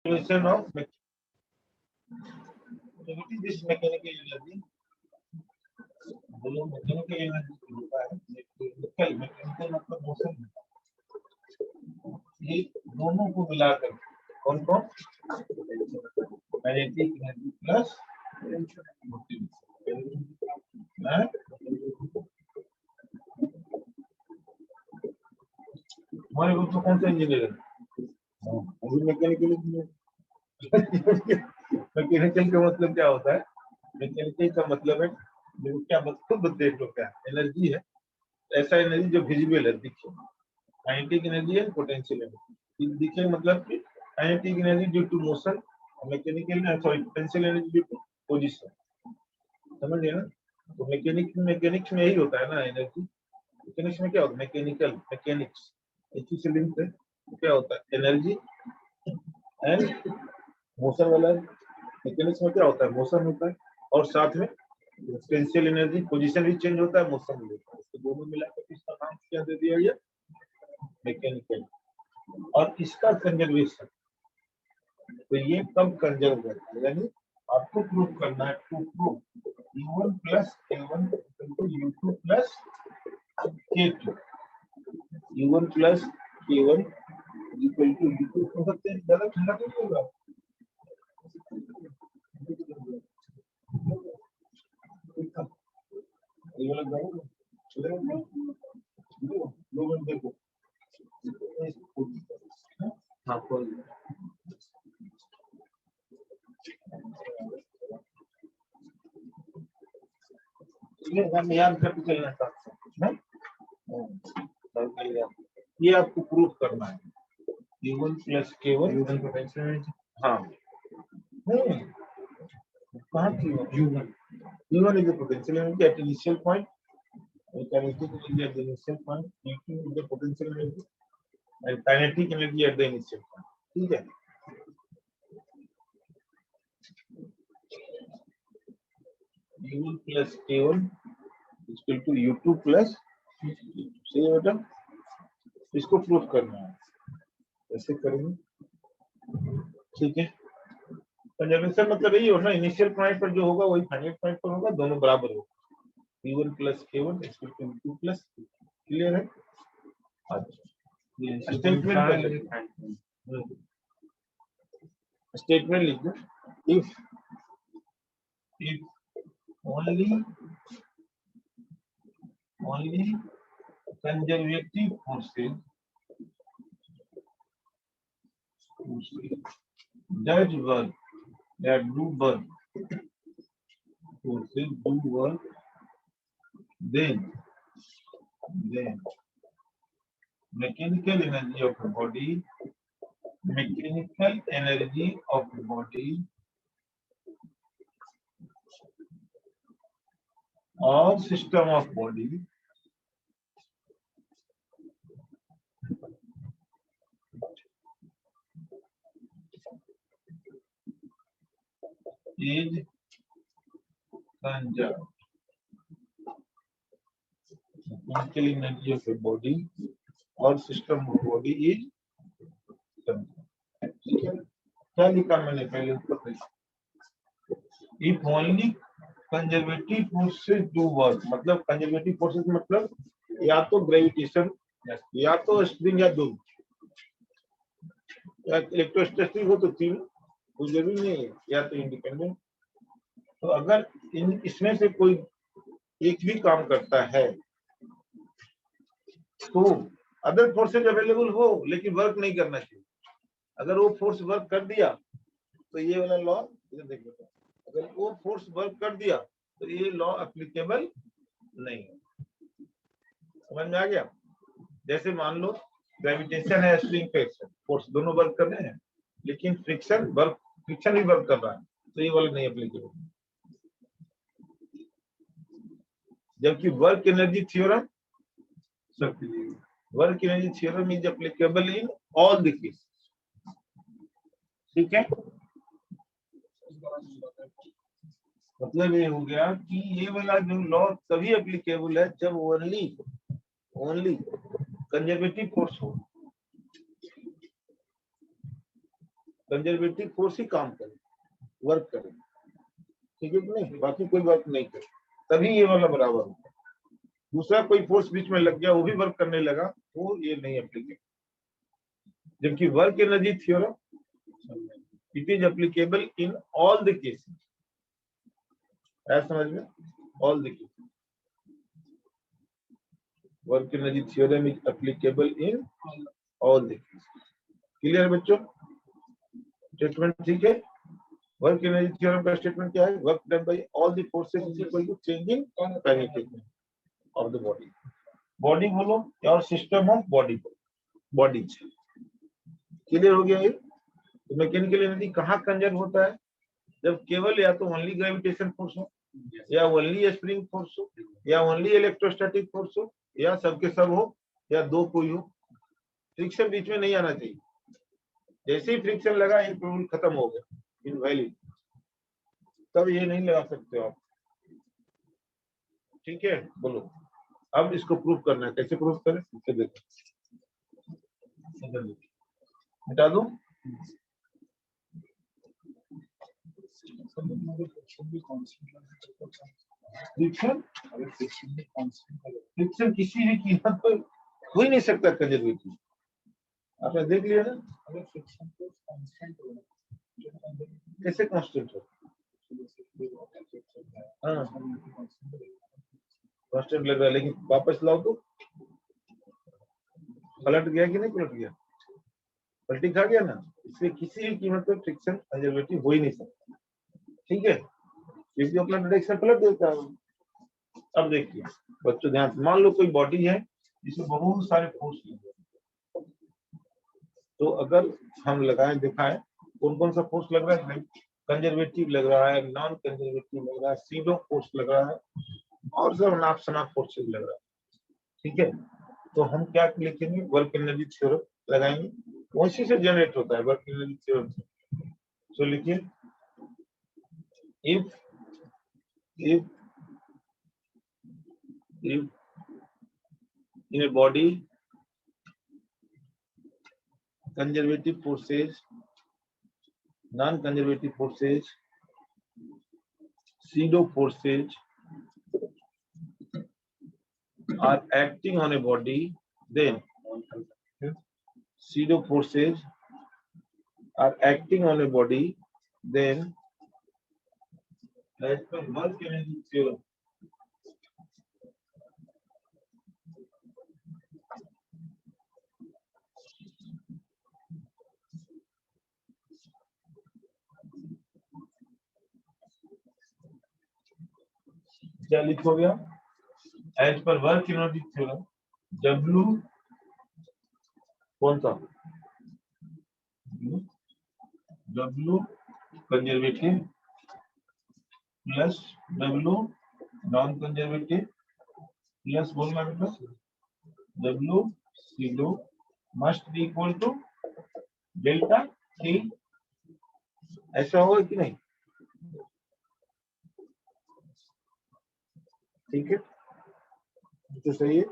equation of this mechanical energy. बोलो mechanical energy होता है, मैकेनिकल मतलब मोशन, ये दोनों को मिलाकर कौन कौन काइनेटिक एनर्जी प्लस हमारे ग्रुप में कौन सा इंजीनियर है? मैकेनिकल मैकेनिकल का मतलब क्या होता है? मैकेनिकल का मतलब है जो क्या खुद देख लो, क्या एनर्जी है, ऐसा एनर्जी जो विजिबल है, दिखे। काइनेटिक एनर्जी है, पोटेंशियल एनर्जी। दिखे मतलब कि kinetic energy due to motion, mechanical potential energy due to position. समझ गए ना? तो मैकेनिक्स में यही होता है ना एनर्जी। मैकेनिक्स में क्या होता है? मैकेनिक्स इसी से लिंक है। क्या होता है? एनर्जी एंड मोशन वाला। मैकेनिक्स में क्या होता है? मोशन होता है और साथ में पोटेंशियल एनर्जी, पोजीशन भी चेंज होता है, मोशन भी होता है। तो दोनों मिलाकर इसका नाम क्या दे दिया गया? मैकेनिकल। और इसका कंजर्वेशन, तो ये कब कंजर्व करता है? यानी आपको प्रूव करना है, to prove U1 plus K1 U2 plus K2, U1 plus K1 equal to U2। हो सकते हैं ज्यादा ठंडा तो नहीं होगा, ये वाला गाँव चलेगा दो घंटे को। हाँ खोल हम याद करके चलना चाहते हैं। ये आपको प्रूफ करना है U1 प्लस K1 हाँ कहाँ थी U1 is the potential energy at initial point, kinetic energy at the initial point, U2 is the potential energy and kinetic energy at the initial point। ठीक है, U1 plus K1 is equal to U2 plus सही है बेटा? इसको proof करना है, ऐसे करेंगे। ठीक है, कंजर्वेशन मतलब यही हो ना, इनिशियल पॉइंट पर जो होगा वही फाइनल पॉइंट पर होगा, दोनों बराबर होगा। U1 plus K1 is equal to U2 plus, clear है? अच्छा, स्टेटमेंट लिख दो। If only conservative forces that work, that do work, forces do work, then mechanical energy of the body or system of body is conserved. Mechanical energy of a body or system of body is conserved। क्या लिखा मैंने पहले ऊपर? If only conservative forces do work, मतलब conservative forces मतलब या तो gravitation, या तो स्प्रिंग, या दोनों, या इलेक्ट्रोस्टैटिक हो तो तीन, कोई जरूरी नहीं है, या तो इंडिपेंडेंट। तो अगर इसमें से कोई एक भी काम करता है तो अदर फोर्सेज अवेलेबल हो लेकिन वर्क नहीं करना चाहिए। अगर वो फोर्स वर्क कर दिया तो ये वाला लॉ इधर देखो, अगर वो फोर्स वर्क कर दिया तो ये लॉ एप्लीकेबल नहीं है। समझ में आ गया? जैसे मान लो ग्रेविटेशन है, स्प्रिंग पे फोर्स, दोनों वर्क कर रहे हैं, लेकिन फ्रिक्शन भी वर्क कर रहा है, तो ये वाला नहीं एप्लीकेबल। जबकि work energy theorem is applicable in all the cases. ठीक है, मतलब ये हो गया कि ये वाला जो लॉ तभी एप्लीकेबल है जब ओनली कंजर्वेटिव फोर्स हो। कंजर्वेटिव फोर्स ही काम करे, वर्क करे, ठीक है कि नहीं, बाकी कोई वर्क नहीं करे, तभी ये वाला बराबर होगा। दूसरा कोई फोर्स बीच में लग गया, वो भी वर्क करने लगा, तो ये नहीं एप्लीकेबल। जबकि work energy theorem it is applicable in all the cases, समझ में, all the cases. Work energy theorem is applicable in all the cases. Clear बच्चों, स्टेटमेंट ठीक है। वर्क एनर्जी थ्योरम का स्टेटमेंट क्या है? Work done by all the forces is equal to change in kinetic of the body. Body बोलो और system of body, bodies. Clear हो गया ये? तो मैकेनिकल एनर्जी कहाँ कंजर्व होता है? जब केवल या तो ओनली ग्रेविटेशन फोर्स हो, या ओनली स्प्रिंग फोर्स हो, या ओनली इलेक्ट्रोस्टैटिक फोर्स हो, या सबके सब हो, या दो कोई हो। फ्रिक्शन बीच में नहीं आना चाहिए। जैसे ही फ्रिक्शन लगा, ये रूल खत्म हो गया, इनवैलिड, तब ये नहीं लगा सकते हो आप। ठीक है, बोलो अब इसको प्रूफ करना है। कैसे प्रूफ करें? इसे देखो, हटा दो। फ्रिक्शन किसी भी कीमत पर हो ही नहीं सकता कंजर्वेटिव। आपने देख लिया ना, कैसे कांस्टेंट हो? हाँ कांस्टेंट लग रहा है, लेकिन वापस लाओ तो पलट गया कि नहीं पलट गया? पलटी खा गया ना। इसलिए किसी भी कीमत पर फ्रिक्शन कंजर्वेटिव हो ही नहीं सकता। ठीक है, क्योंकि अपना डायरेक्शन पलट देता है। अब देखिए बच्चों ध्यान से, मान लो कोई बॉडी है जिसमें बहुत सारे फोर्स लगे, तो अगर हम लगाएं, दिखाएं कौन कौन सा फोर्स लग रहा है। कंजर्वेटिव लग रहा है, नॉन कंजर्वेटिव लग रहा है, सीडो फोर्स लग रहा है, और सब नाप शनाप फोर्सेज लग रहा है। ठीक है, तो हम क्या लिखेंगे? वर्क एनर्जी थ्योरम लगाएंगे, उसी से जनरेट होता है वर्क एनर्जी थ्योरम। तो लिखिए, if in a body conservative forces, non-conservative forces, pseudo forces are acting on a body, then pseudo forces are acting on a body, then as per work energy theorem, क्या लिखोगे? As per work energy theorem, W कौन सा? W conservative plus W non conservative plus बोलना बेटा W pseudo must be equal to delta K। ऐसा होगा कि नहीं? ठीक है, तो सही है।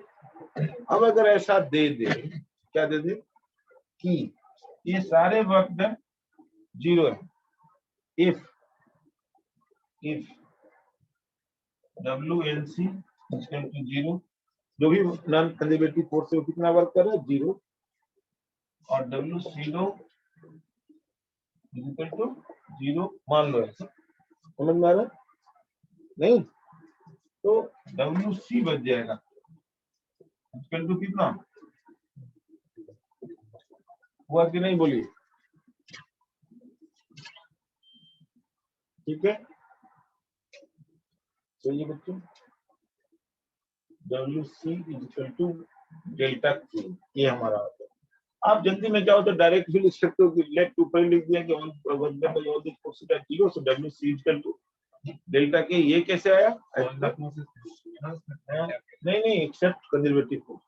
अब अगर ऐसा दे दे, क्या दे दे कि ये सारे वर्क डन जीरो है, if WNC equal to zero, जो भी नॉन कंजर्वेटिव फोर्स है वो कितना वर्क कर रहा है? जीरो, और W pseudo equal to zero मान लो। ऐसा समझ में आ रहा? नहीं तो WC बच जाएगा इक्वल टू कितना हुआ कि नहीं, बोलिए। ठीक है, तो ये बच्चों WC equal to delta K, ये हमारा होता है। आप जल्दी में क्या होता है, डायरेक्ट भी लिख सकते हो कि लेट टू पर लिख दिया कि on work done by all the forces at zero, so WC equal to delta K। ये कैसे आया? नहीं except conservative force,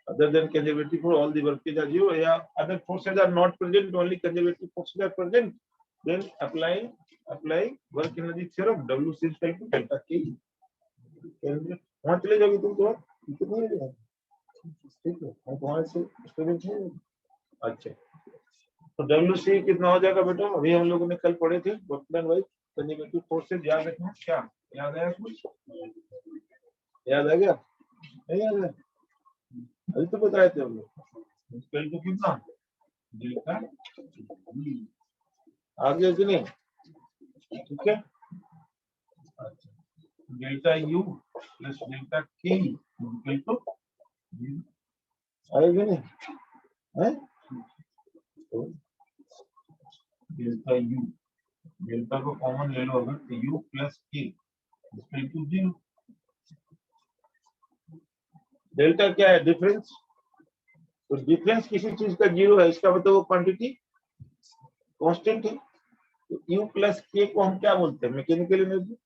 other than conservative for all the workers are zero, yeah, other forces are not present, only conservative forces are present, then apply work energy theorem, W is equal to delta K। वहां चले जाओगे तुम तो कितनी है? ठीक है, हम तुम्हारे से स्टूडेंट हैं। अच्छा तो WC कितना हो जाएगा बेटा? अभी हम लोगों ने कल पढ़े थे बटन वाइज कंजर्वेटिव फोर्सेज, याद रखना। क्या याद आया कुछ? याद आ गया? नहीं याद है? अभी तो बताए थे हम लोग। कल तो कितना डेल्टा आ गया कि नहीं? ठीक है, delta U plus delta K equal to आएगा नहीं है? तो डेल्टा U, डेल्टा को कॉमन ले लो अगर, तो U plus K equal to 0। Delta क्या है? डिफरेंस। तो डिफरेंस किसी चीज का 0 है, इसका मतलब वो क्वांटिटी कांस्टेंट है। तो U प्लस K को हम क्या बोलते हैं? Mechanical energy.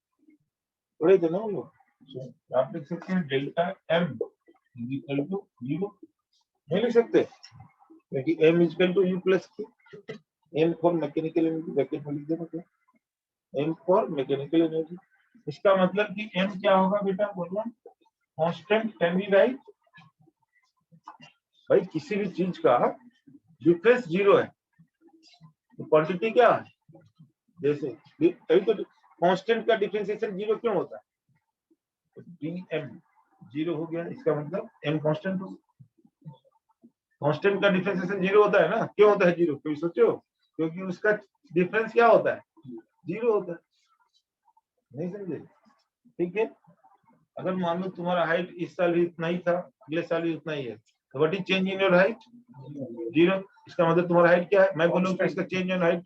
पढ़े थे ना हम लोग। आप लिख सकते हैं डेल्टा M इक्वल टू 0। नहीं लिख सकते क्योंकि M equal to U plus K। M for mechanical energy, bracket में लिख देना। M फॉर मैकेनिकल एनर्जी, इसका मतलब कि M क्या होगा बेटा? बोलना कांस्टेंट कैन बी राइट। भाई किसी भी चीज का डिफरेंस 0 है तो क्वांटिटी क्या है? जैसे तभी तो कांस्टेंट का डिफरेंशिएशन 0 क्यों होता है? तो dm 0 हो गया, इसका मतलब m कांस्टेंट हो। कांस्टेंट का डिफरेंशिएशन 0 होता है ना? क्यों होता है 0? कोई सोचो। क्योंकि उसका डिफरेंस क्या होता है? 0 होता है। नहीं समझे? ठीक है, अगर मान लो तुम्हारा हाइट इस साल भी इतना ही था, अगले साल भी उतना ही है, तो what is change in your height? 0। इसका मतलब तुम्हारा हाइट क्या है? मैं बोलूंगा इसका चेंज इन हाइट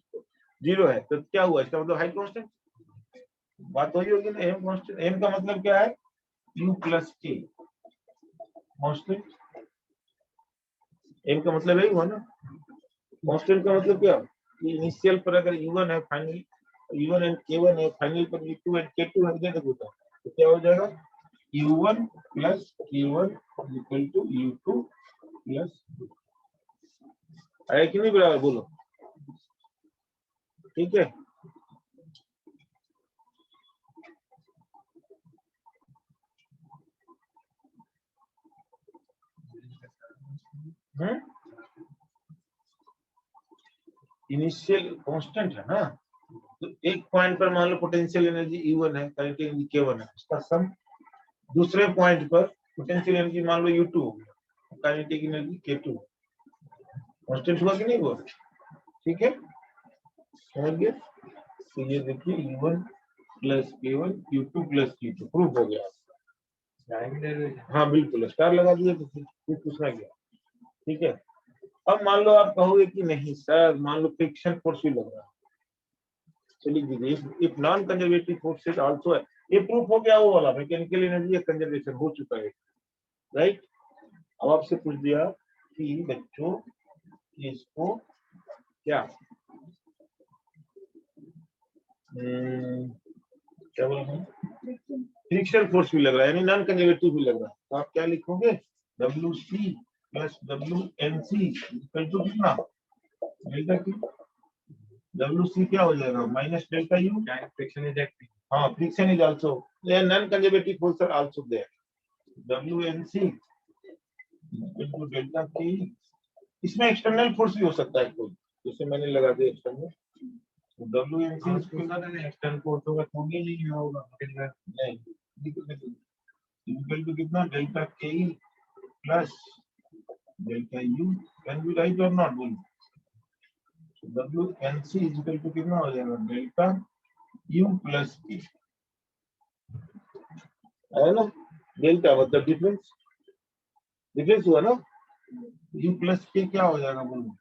0 है, तो क्या हुआ? इसका मतलब हाइट कांस्टेंट। बात वही होगी ना, एम कांस्टेंट। एम का मतलब क्या है? U plus K constant. M का मतलब यही हुआ ना। कांस्टेंट का मतलब क्या? कि इनिशियल पर अगर U1 है, फाइनल U1 एंड K1 है, फाइनल पर U2 एंड K2 है, तो क्या हो जाएगा? U1 plus K1 equal to U2 plus. आया कि नहीं बराबर? बोलो। ठीक है, इनिशियल कांस्टेंट है ना, तो एक पॉइंट पर मान लो पोटेंशियल एनर्जी E1 है, काइनेटिक एनर्जी K1 है, उसका सम दूसरे पॉइंट पर पोटेंशियल एनर्जी मान लो U2 हो गया, काइनेटिक एनर्जी K2 कांस्टेंट हुआ कि नहीं हुआ? ठीक है, समझ गए? तो ये देखिए U1 plus K1 U2 plus K2 proof हो गया। हाँ बिल्कुल, स्टार लगा दिए तो फिर पूछना गया। ठीक है, अब मान लो आप कहोगे कि नहीं सर, मान लो फ्रिक्शन फोर्स भी लग रहा है, चलिए if non conservative forces also है, ये प्रूफ हो गया वो वाला, मैकेनिकल एनर्जी कंजर्वेशन हो चुका है, राइट। अब आपसे पूछ दिया कि बच्चों इसको क्या क्या बोला है? फ्रिक्शन फोर्स भी लग रहा है, यानी नॉन कंजर्वेटिव भी लग रहा है, तो आप क्या लिखोगे? WC plus WNC equal to कितना? Delta Q। WC क्या हो जाएगा? Minus delta U। Friction is acting. हाँ, friction is also non conservative force are also there. WNC equal to delta K। इसमें एक्सटर्नल फोर्स भी हो सकता है कोई, जैसे मैंने लगा दिया एक्सटर्नल। WNC एक्सटर्नल फोर्स होगा तो नहीं होगा, नहीं इक्वल टू कितना? Delta K plus delta U। Can be right और नॉट? बोलो। WNC इक्वल टू कितना हो जाएगा? डेल्टा U प्लस K है ना। डेल्टा मतलब डिफरेंस, डिफरेंस हुआ ना। U प्लस K क्या हो जाएगा? बोलो।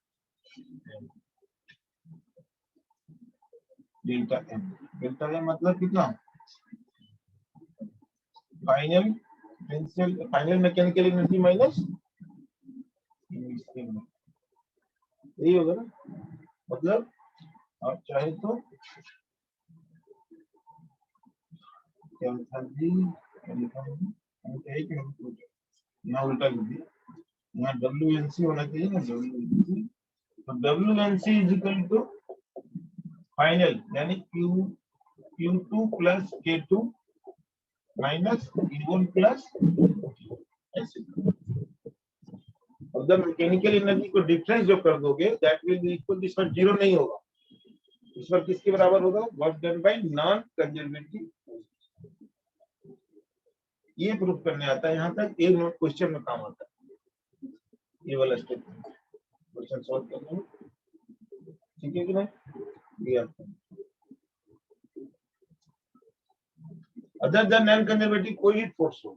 Delta M। डेल्टा M मतलब कितना? Final final mechanical energy minus यही होगा ना। मतलब आप चाहे तो यहाँ उल्टा लिख दिया, यहाँ WNC होना चाहिए ना, WNC। तो WNC is equal to final यानी Q2 plus K2 minus U1 plus ऐसे। जब मैकेनिकल एनर्जी को डिफरेंस जो कर दोगे दैट विल बी इक्वल, इस पर जीरो नहीं होगा, इस पर किसके बराबर होगा, work done bye non conservative. ये प्रूफ करने आता है, यहाँ तक एक नोट क्वेश्चन में काम आता है ये वाला स्टेटमेंट, क्वेश्चन सॉल्व करने में, ठीक है कि नहीं। ये अदर देन नॉन कंजर्वेटिव कोई भी फोर्स हो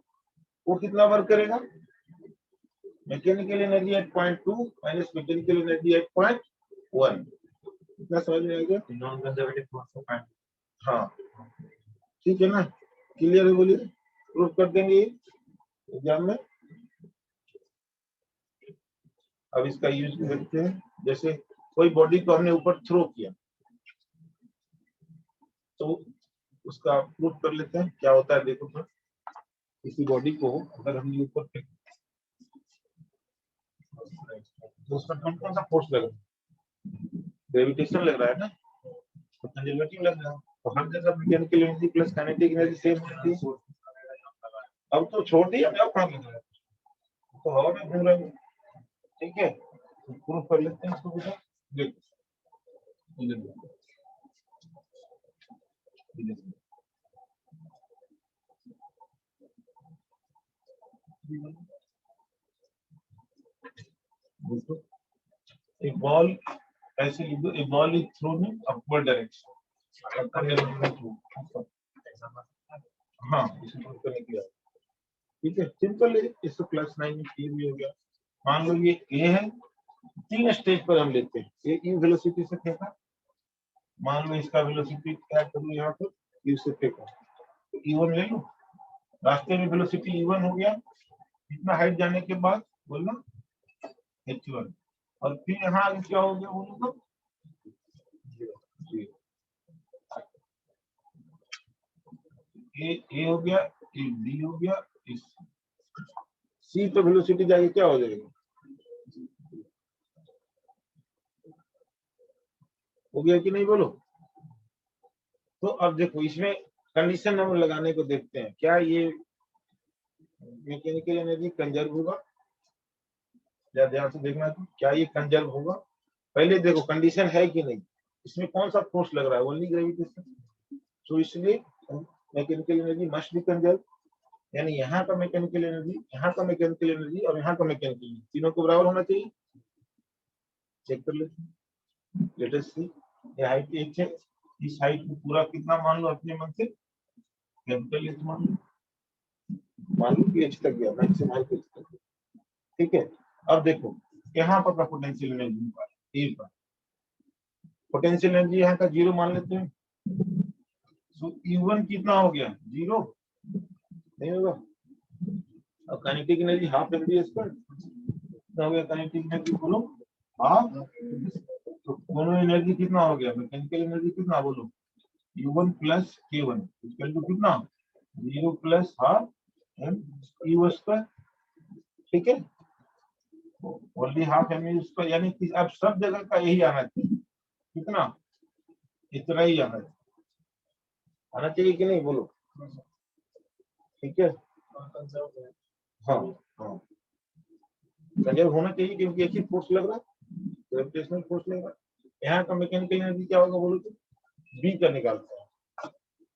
वो कितना वर्क करेगा, mechanical energy at 0.2 minus mechanical energy at 0.1, कितना समझ में आ गया, नॉन कंजर्वेटिव फोर्स को फाइंड। हाँ ठीक है ना, क्लियर है, बोलिए प्रूफ कर देंगे एग्जाम में। अब इसका यूज करते हैं, जैसे कोई बॉडी को हमने ऊपर थ्रो किया तो उसका प्रूफ कर लेते हैं क्या होता है। देखो तो किसी बॉडी को अगर हम ऊपर फेंक तो उसका कौन सा फोर्स लग रहा है, ग्रेविटेशन लग रहा है ना, तो कंजर्वेटिव लग रहा है, तो हर जगह mechanical energy plus kinetic energy same होती है। अब तो छोटी है, अब कहां लग रहा है, तो हवा में घूम रहा है, ठीक है, तो प्रूफ कर लेते हैं इसको बेटा। देखो a ball ऐसे लिख दो, a ball is thrown in upward direction, हाँ इसे प्रूफ करने के लिए, ठीक है सिंपल है, इसको +9 ये भी हो गया। मान लो ये ए है, तीन स्टेज पर हम लेते हैं, एक यू वेलोसिटी से फेंका, मान लो इसका वेलोसिटी क्या करूँ यहाँ पर, यू से फेंका तो E1 ले लो, रास्ते में वेलोसिटी E1 हो गया, इतना हाइट जाने के बाद बोलना H1, और फिर यहाँ आगे क्या हो गया बोलो तो ए हो गया, ए बी हो गया, सी तो वेलोसिटी जाके क्या हो जाएगा, हो गया कि नहीं बोलो। तो अब देखो इसमें कंडीशन हम लगाने को देखते हैं, क्या ये मैकेनिकल एनर्जी कंजर्व होगा, ध्यान से देखना, क्या ये कंजर्व होगा, पहले देखो कंडीशन है कि नहीं, इसमें कौन सा फोर्स लग रहा है, ओनली ग्रेविटेशन, तो इसलिए mechanical energy must B conserve, यानी यहाँ का मैकेनिकल एनर्जी, यहाँ का मैकेनिकल एनर्जी और यहाँ का मैकेनिकल एनर्जी तीनों को बराबर होना चाहिए, चेक कर लेते हैं, लेट अस सी, ये हाइट h है, इस हाइट को पूरा कितना मान लो अपने मन से, कैपिटल H मान लो कि h तक गया, मैक्सिमम हाइट h तक, ठीक है। अब देखो यहाँ पर पोटेंशियल एनर्जी ए पर, पोटेंशियल एनर्जी यहाँ का 0 मान लेते हैं, सो E1 कितना हो गया 0 नहीं होगा, और kinetic energy half mv square कितना हो गया, काइनेटिक एनर्जी बोलो हाफ, तो दोनों एनर्जी कितना हो गया, मैकेनिकल एनर्जी कितना बोलो, U1 plus K1 equal to कितना 0 प्लस हाफ mv स्क्वायर, ठीक है, ओनली हाफ mv स्क्वायर, यानी कि अब सब जगह का यही आना चाहिए, कितना इतना ही आना चाहिए कि नहीं बोलो, ठीक है, हाँ हाँ कंजर्व होना चाहिए क्योंकि एक ही फोर्स लग रहा है, ग्रेविटेशनल फोर्स लग रहा है। यहाँ का मैकेनिकल एनर्जी क्या होगा बोलो तो, बी का निकालते हैं,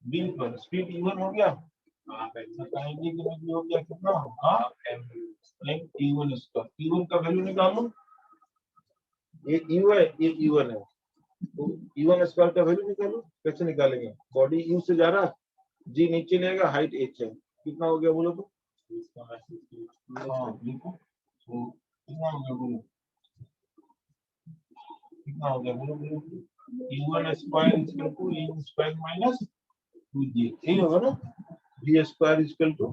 बी पर स्पीड E1 हो गया, काइनेटिक एनर्जी हो गया कितना, E1 स्क्वायर, E1 का वैल्यू निकालो, ये U है ये E1 है, तो E1 स्क्वायर का वैल्यू निकालो, कैसे निकालेंगे, बॉडी U से जा रहा, जी नीचे लेगा, हाइट h है, कितना हो गया बोलो तो, हाँ देखो तो कितना हो गया बोलो, कितना हो गया बोलो बोलो, E1 square equal to E square minus 2g, यही होगा ना, v square equal to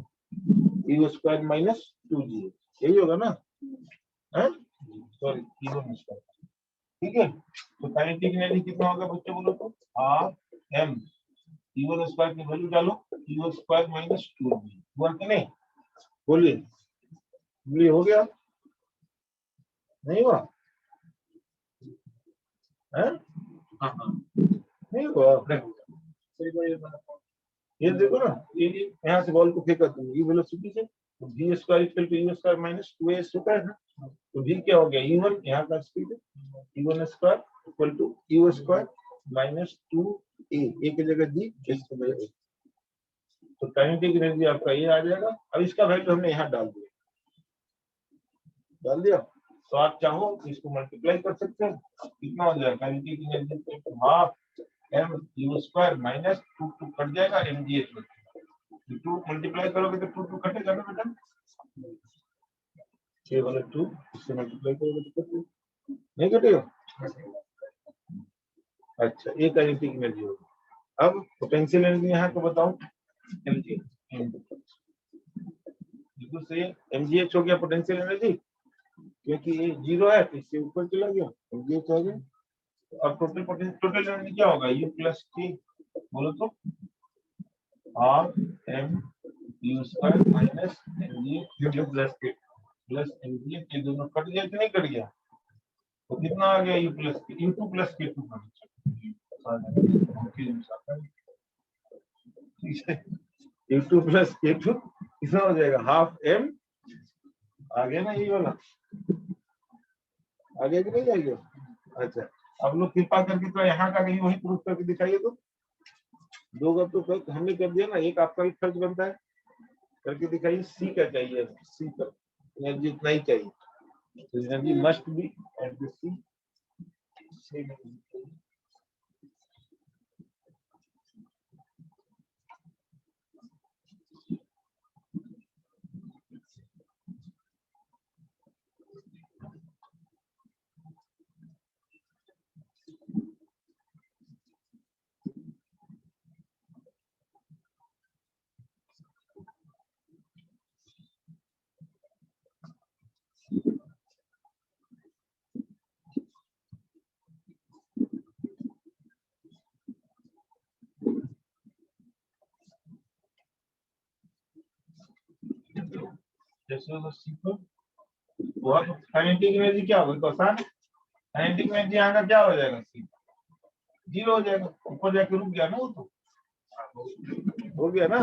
E square minus 2g, यही होगा ना, है सॉरी E1 स्क्वायर, ठीक है। तो काइनेटिक एनर्जी कितना होगा बच्चे बोलो तो, हाफ m, E1 स्क्वायर की वैल्यू डालो, E स्क्वायर माइनस 2g, हुआ कि नहीं बोलिए, ये हो गया नहीं हुआ है, हाँ हाँ नहीं हुआ, ये देखो ना, ये यहाँ से बॉल को फेंका तुम ये वेलोसिटी से, v square equal to u square minus 2a square है, तो v क्या हो गया u1, यहाँ का स्पीड है u1 square equal to u square minus 2a, a की जगह g, s की जगह a। तो काइनेटिक एनर्जी आपका ये आ जाएगा। अब इसका वैल्यू हमने यहाँ डाल दिया। तो आप चाहो तो इसको मल्टीप्लाई कर सकते हैं, कितना हो जाएगा kinetic energy half m u square minus 2 cut जाएगा mgh में, 2 मल्टीप्लाई करोगे तो 2 कटेगा ना बेटा, ये वाला 2 इससे मल्टीप्लाई करोगे तो कटेगा, नहीं कटेगा। अच्छा, ये काइनेटिक एनर्जी होगी। अब पोटेंशियल एनर्जी यहाँ को बताओ, mgh बिल्कुल सही है, mgh हो गया पोटेंशियल एनर्जी, क्योंकि ये 0 है तो इससे ऊपर चला गया mgh आ गया। अब टोटल एनर्जी क्या होगा u प्लस t, बोलो तो half m u square minus mgh plus mgh, ये दोनों कट गया कि नहीं कट गया, तो कितना आ गया u plus u2 plus k2 u2 plus k2 कितना हो जाएगा हाफ m, आ गया ना ये वाला, आ गया कि नहीं आ गया। अच्छा, अब लोग कृपा करके तो यहाँ का कहीं वही प्रूफ करके दिखाइए, तो दो का तो हमने कर दिया ना, एक आपका भी खर्च बनता है, करके दिखाइए। सी क्या चाहिए, सी का एनर्जी इतना ही चाहिए, तो energy must be at the C. Kinetic energy क्या होगा, तो आसान, काइनेटिक एनर्जी यहाँ का क्या हो जाएगा, सी 0 हो जाएगा, ऊपर जाके रुक गया ना, वो तो हो गया ना,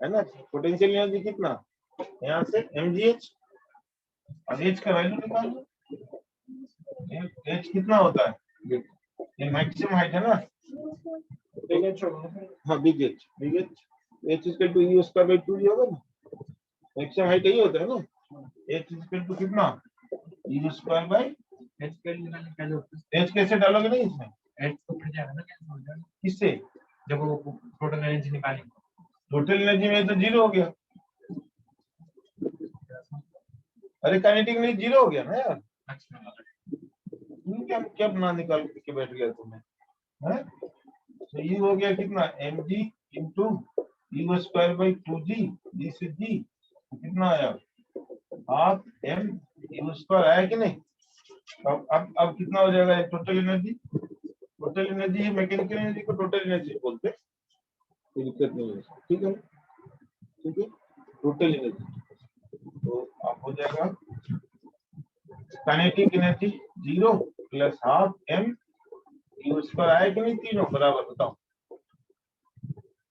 है ना। पोटेंशियल एनर्जी कितना, यहाँ से mgh, और h का वैल्यू निकाल दो, h कितना होता है, ये मैक्सिमम हाइट है ना, हाँ big h equal to u square by 2 होगा ना, मैक्सिमम हाइट यही होता है ना, h इक्वल टू कितना u स्क्वायर बाय h कैसे डालोगे नहीं इसमें, h तो कट जाएगा ना, कैसे हो जाएगा किससे, जब वो टोटल एनर्जी निकालेंगे, टोटल एनर्जी में तो 0 हो गया, अरे काइनेटिक एनर्जी 0 हो गया ना यार, क्या क्या बना निकाल के बैठ गया तुम्हें, है तो ये हो गया कितना mg into u square by 2g, g से g कितना आया हाफ m u स्क्वायर आया कि नहीं। अब कितना हो जाएगा टोटल एनर्जी है, मैकेनिकल एनर्जी को टोटल एनर्जी बोलते हैं, कोई दिक्कत नहीं है, ठीक है ठीक है, टोटल एनर्जी तो आप हो जाएगा kinetic energy 0 plus half m u square आया कि नहीं, तीनों बराबर, बताओ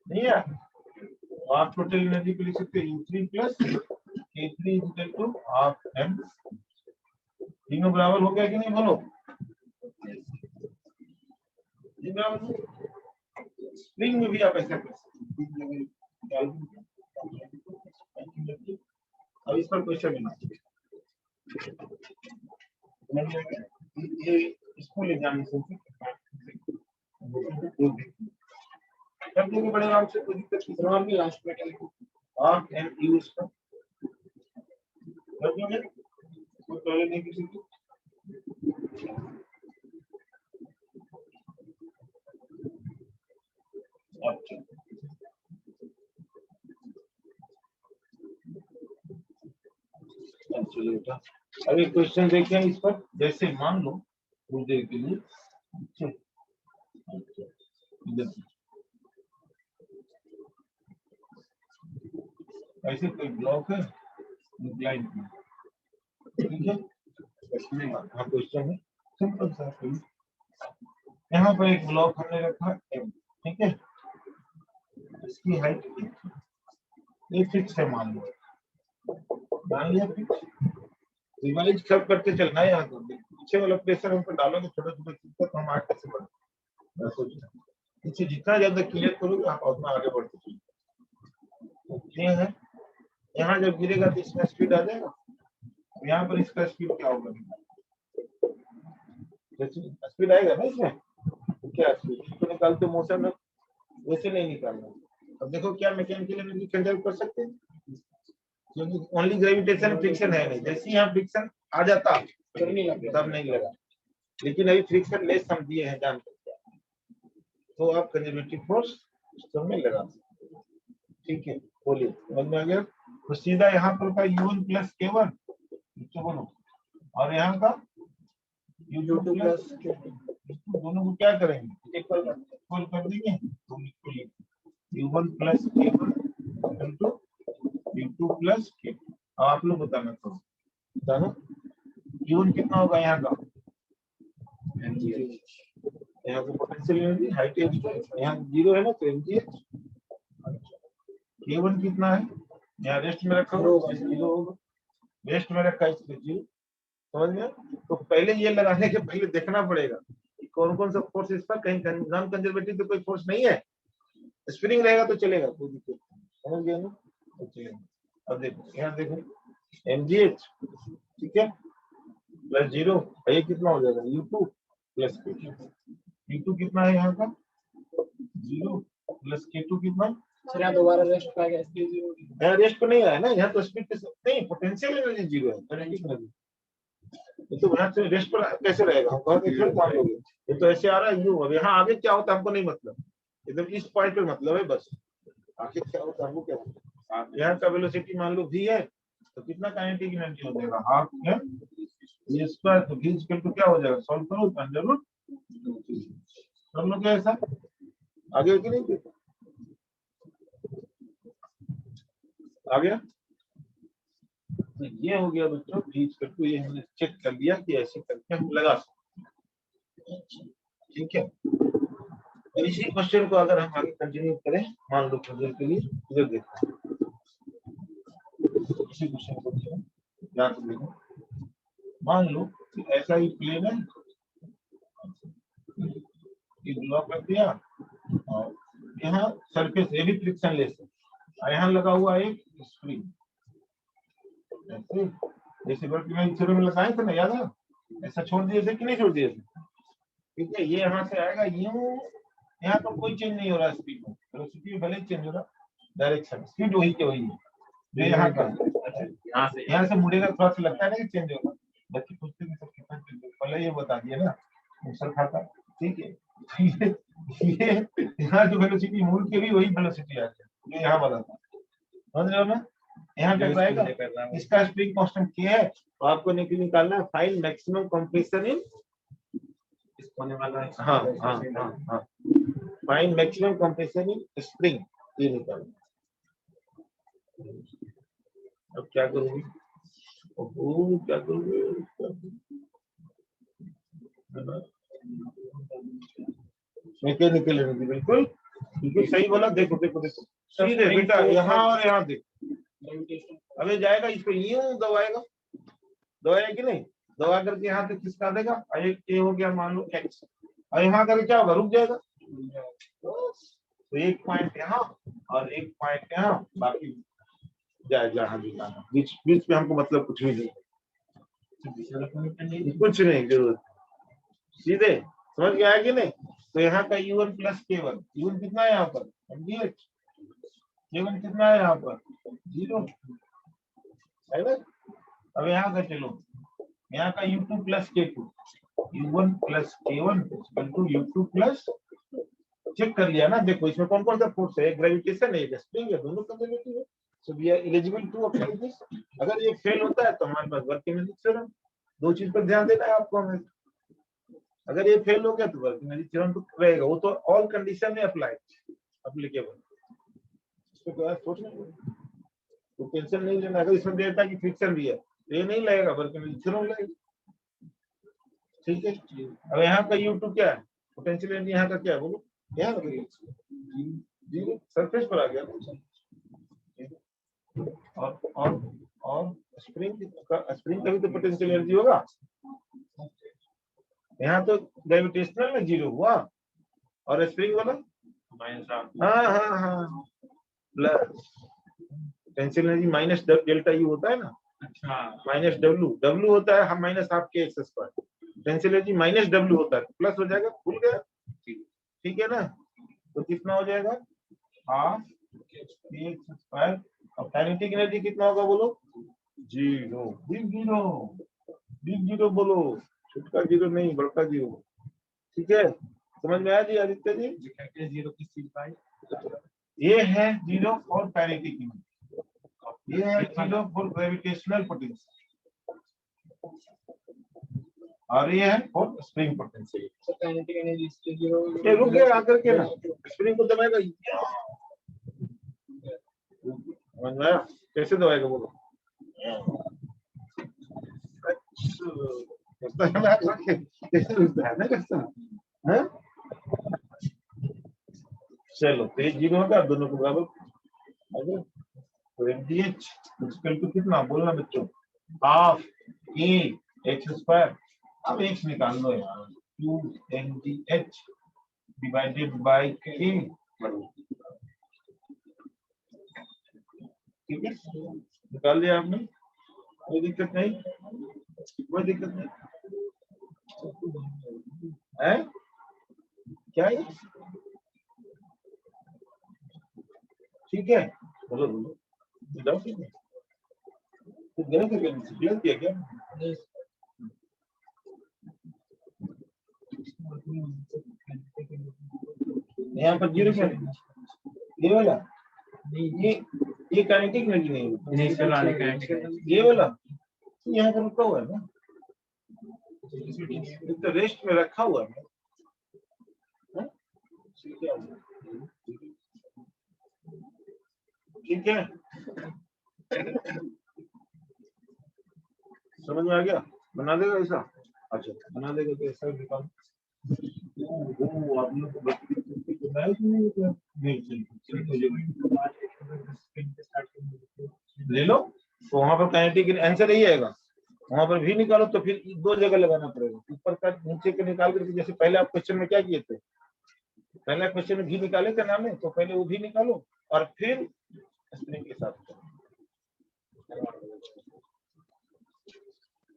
नहीं है, तो आप टोटल एनर्जी को लिख सकते हैं u3 plus k3 equal to half m, तीनों बराबर हो गया कि नहीं, बोलो स्प्रिंग में भी आप ऐसा कर सकते, अब इस पर क्वेश्चन बना ये स्कूल एग्जामिनेशन कर देंगे बड़े आराम से, कोई दिक्कत नहीं, लास्ट में हाफ एम यू इसका कर देंगे, कोई प्रॉब्लम नहीं किसी को। अच्छा चलिए बेटा, अब एक क्वेश्चन देखते हैं इस पर, जैसे मान लो कुछ देर के लिए, ऐसे कोई ब्लॉक है लाइन में, ठीक है, हाँ क्वेश्चन है सिंपल सा, यहाँ पर एक ब्लॉक हमने रखा m, ठीक है, इसकी हाइट ये फिक्स है, मान लिया फिक्स, रिवाइज सब करके चलना है। यहाँ तो पीछे वाला प्रेशर हम पे डालोगे छोटा छोटा चीज का, तो हम आगे कैसे बढ़े। मैं सोच रहा हूँ इसे जितना ज्यादा क्लियर करोगे आप उतना आगे बढ़ते चलिए। ये है, यहाँ जब गिरेगा तो इसमें स्पीड आ जाएगा, यहाँ पर इसका स्पीड क्या होगा, स्पीड आएगा ना इसमें, तो क्या स्पीड इसको निकालते मोशन में, वैसे नहीं निकालना। अब देखो क्या मैकेनिकल एनर्जी कंजर्व कर सकते हैं, क्योंकि ओनली ग्रेविटेशन फ्रिक्शन है नहीं, जैसे यहाँ फ्रिक्शन आ जाता तब नहीं लगा, लेकिन अभी फ्रिक्शन लेस हम दिए हैं जान सकते, तो आप कंजर्वेटिव फोर्स सिस्टम में लगा सकते हैं। ठीक है, बोलिए समझ में आ गया। तो सीधा यहाँ पर का U1 प्लस K1 बोलो, और यहाँ का U2 प्लस दोनों को क्या करेंगे, इक्वल कर देंगे, तो U1 plus K1 into U2 plus K। आप लोग बताना तो बताना U1 कितना होगा यहाँ का, यहाँ को पोटेंशियल एनर्जी हाइट यहाँ 0 है ना, तो mgh। K1 कितना है, यहाँ रेस्ट में रखा होगा 0 होगा, रेस्ट में रखा है इसलिए 0, समझ में। तो पहले ये लगाने के पहले देखना पड़ेगा कि कौन कौन सा फोर्स इस पर, कहीं नॉन कंजर्वेटिव तो कोई फोर्स नहीं है, स्प्रिंग रहेगा तो चलेगा, कोई दिक्कत नहीं, समझ गए ना, तो चलेगा। अब देखो यहाँ देखो mgh, ठीक है, प्लस 0, ये कितना हो जाएगा U2 प्लस K2, U2 कितना है यहाँ का 0 प्लस K2 कितना, दोबारा रेस्ट पाएगा इसलिए 0, यहाँ रेस्ट तो नहीं आया ना, यहाँ तो स्पीड नहीं, पोटेंशियल एनर्जी 0 है, काइनेटिक एनर्जी, तो यहाँ से रेस्ट पर कैसे रहेगा, हम कहेंगे फिर मान लोगे, ये तो ऐसे आ रहा है U। अब यहाँ आगे क्या होता है हमको नहीं मतलब, एकदम इस पॉइंट पे मतलब है बस, आगे क्या होता है हमको क्या मतलब। यहाँ का वेलोसिटी मान लो v है, तो कितना काइनेटिक एनर्जी हो जाएगा, हाफ है v स्क्वायर, तो v स्क्वायर तो क्या हो जाएगा, सॉल्व करो अंडर रूट कर लो, क्या ऐसा आगे कि नहीं, आ गया। तो ये हो गया बच्चों v स्क्वायर, तो ये हमने चेक कर लिया कि ऐसे करके हम लगा सकते हैं, ठीक है। तो इसी क्वेश्चन को अगर हम आगे कंटिन्यू करें, मान लो प्रोजेक्ट के लिए इधर देखो, इसी क्वेश्चन को ध्यान से देखो, मान लो कि ऐसा ही प्लेन है, ये ब्लॉक रख दिया और यहाँ सरफेस ये भी फ्रिक्शन लेस है, और यहाँ लगा हुआ एक स्प्रिंग, जैसे बल्कि थ्योरम में लगाए थे ना, याद है, ऐसा छोड़ दिए थे कि नहीं छोड़ दिए थे, ठीक है। ये यहाँ से आएगा यूं, यहाँ तो कोई चेंज नहीं हो रहा स्पीड में, वेलोसिटी भले चेंज हो रहा, डायरेक्शन स्पीड वही के वही है जो यहाँ का, यहाँ से मुड़ेगा थोड़ा सा लगता है ना कि चेंज होगा, बच्चे पूछते हैं सब कितना चेंज होगा, पहले ये बता दिया ना सर खाता, ठीक है। ये यहाँ जो वेलोसिटी मुड़ के भी वही वेलोसिटी आ जाए जो यहाँ बता था, समझ रहे हो ना। यहाँ क्या आएगा, इसका स्प्रिंग कांस्टेंट k है, तो आपको निकालना है फाइंड मैक्सिमम कंप्रेशन इन, होने वाला है, हाँ हाँ हाँ हाँ, find maximum compression in spring, ये निकालना। अब क्या करोगे, क्या करोगे, मैकेनिकल एनर्जी, बिल्कुल बिल्कुल सही बोला। देखो देखो देखो सीधे बेटा, यहाँ और यहाँ देखो, अबे जाएगा इसको यूं दबाएगा, दबाएगा कि नहीं, दबा करके यहाँ तक खिसका देगा, एक ए हो गया मान लो x, और यहाँ करके क्या होगा, रुक जाएगा, तो एक पॉइंट यहाँ और एक पॉइंट यहाँ, बाकी जाए जहाँ भी जाना, बीच बीच में हमको मतलब कुछ भी नहीं, कुछ नहीं जरूरत, सीधे समझ गया है कि नहीं। तो यहाँ का U1 प्लस K1, U1 कितना है यहाँ पर mgh, K1 कितना है यहाँ पर 0 है ना। अब यहाँ का चलो, यहाँ का U2 plus K2, U1 plus K1 U2 plus, check कर लिया ना, देखो इसमें कौन कौन सा फोर्स है, ग्रेविटेशन है, स्प्रिंग है, दोनों कंजर्वेटिव है, so we are eligible to apply this. अगर ये फेल होता है तो हमारे पास वर्क एनर्जी थ्योरम, दो चीज पर ध्यान देना है आपको हमें, अगर ये फेल हो गया तो वर्क एनर्जी थ्योरम तो रहेगा, वो तो ऑल कंडीशन में अप्लीकेबल, इसको क्या सोचना है, तो टेंशन नहीं लेना। अगर इसमें देता कि फ्रिक्शन भी है तो ये नहीं लगेगा, वर्क एनर्जी थ्योरम लगेगा, ठीक है। अब यहाँ का U2 क्या है, पोटेंशियल एनर्जी यहाँ का क्या है बोलो, यहाँ सरफेस पर आ गया, और स्प्रिंग का भी तो पोटेंशियल एनर्जी होगा। यहाँ तो ग्रेविटेशनल में 0 हुआ और स्प्रिंग वाला -12। हाँ plus potential energy minus delta U होता है ना। अच्छा माइनस डब्ल्यू होता है माइनस हाफ के x square. Potential energy minus W होता है, प्लस हो जाएगा, भूल गया। ठीक है ना, तो कितना हो जाएगा हाफ के एक्स स्क्वायर। और काइनेटिक एनर्जी कितना होगा बोलो? 0। बिग जीरो बोलो, छोटा जीरो नहीं, बड़का जीरो। ठीक है, समझ में आया जी आदित्य जी? जीरो किस चीज का है? ये है 0 फॉर काइनेटिक एनर्जी, ये है 0 फॉर ग्रेविटेशनल पोटेंशियल, और ये है for spring potential. Kinetic energy 0। ये रुक गया आकर के ना, स्प्रिंग को दबाएगा। समझ में आया? कैसे दबाएगा बोलो? चलो तो ये 0 होगा, दोनों को बराबर। तो एमडीएच इक्वल टू कितना बोलना बच्चों? हाफ के एक्स स्क्वायर। अब एक्स निकाल लो यार, 2mdh डिवाइडेड बाय के। ठीक है, निकाल लिया आपने, कोई दिक्कत नहीं, कोई दिक्कत नहीं है। क्या है? ठीक है, बोलो बोलो, ठीक है। तो गलत है, गलत किया क्या? यहाँ पर 0 क्या? ये वाला, ये काइनेटिक एनर्जी नहीं है, ये वाला यहाँ पर रुका हुआ है ना, तो रेस्ट में रखा हुआ है। ठीक है, समझ में आ गया? बना देगा ऐसा? अच्छा बना देगा तो ऐसा निकाल। आप लोग को ले लो, तो वहां पर काइनेटिक आंसर यही आएगा। वहां पर भी निकालो तो फिर 2 जगह लगाना पड़ेगा, ऊपर का नीचे का निकाल करके। जैसे पहले आप क्वेश्चन में क्या किए थे, पहला क्वेश्चन में भी निकाले थे नाम में, तो पहले वो भी निकालो और फिर स्प्रिंग के साथ।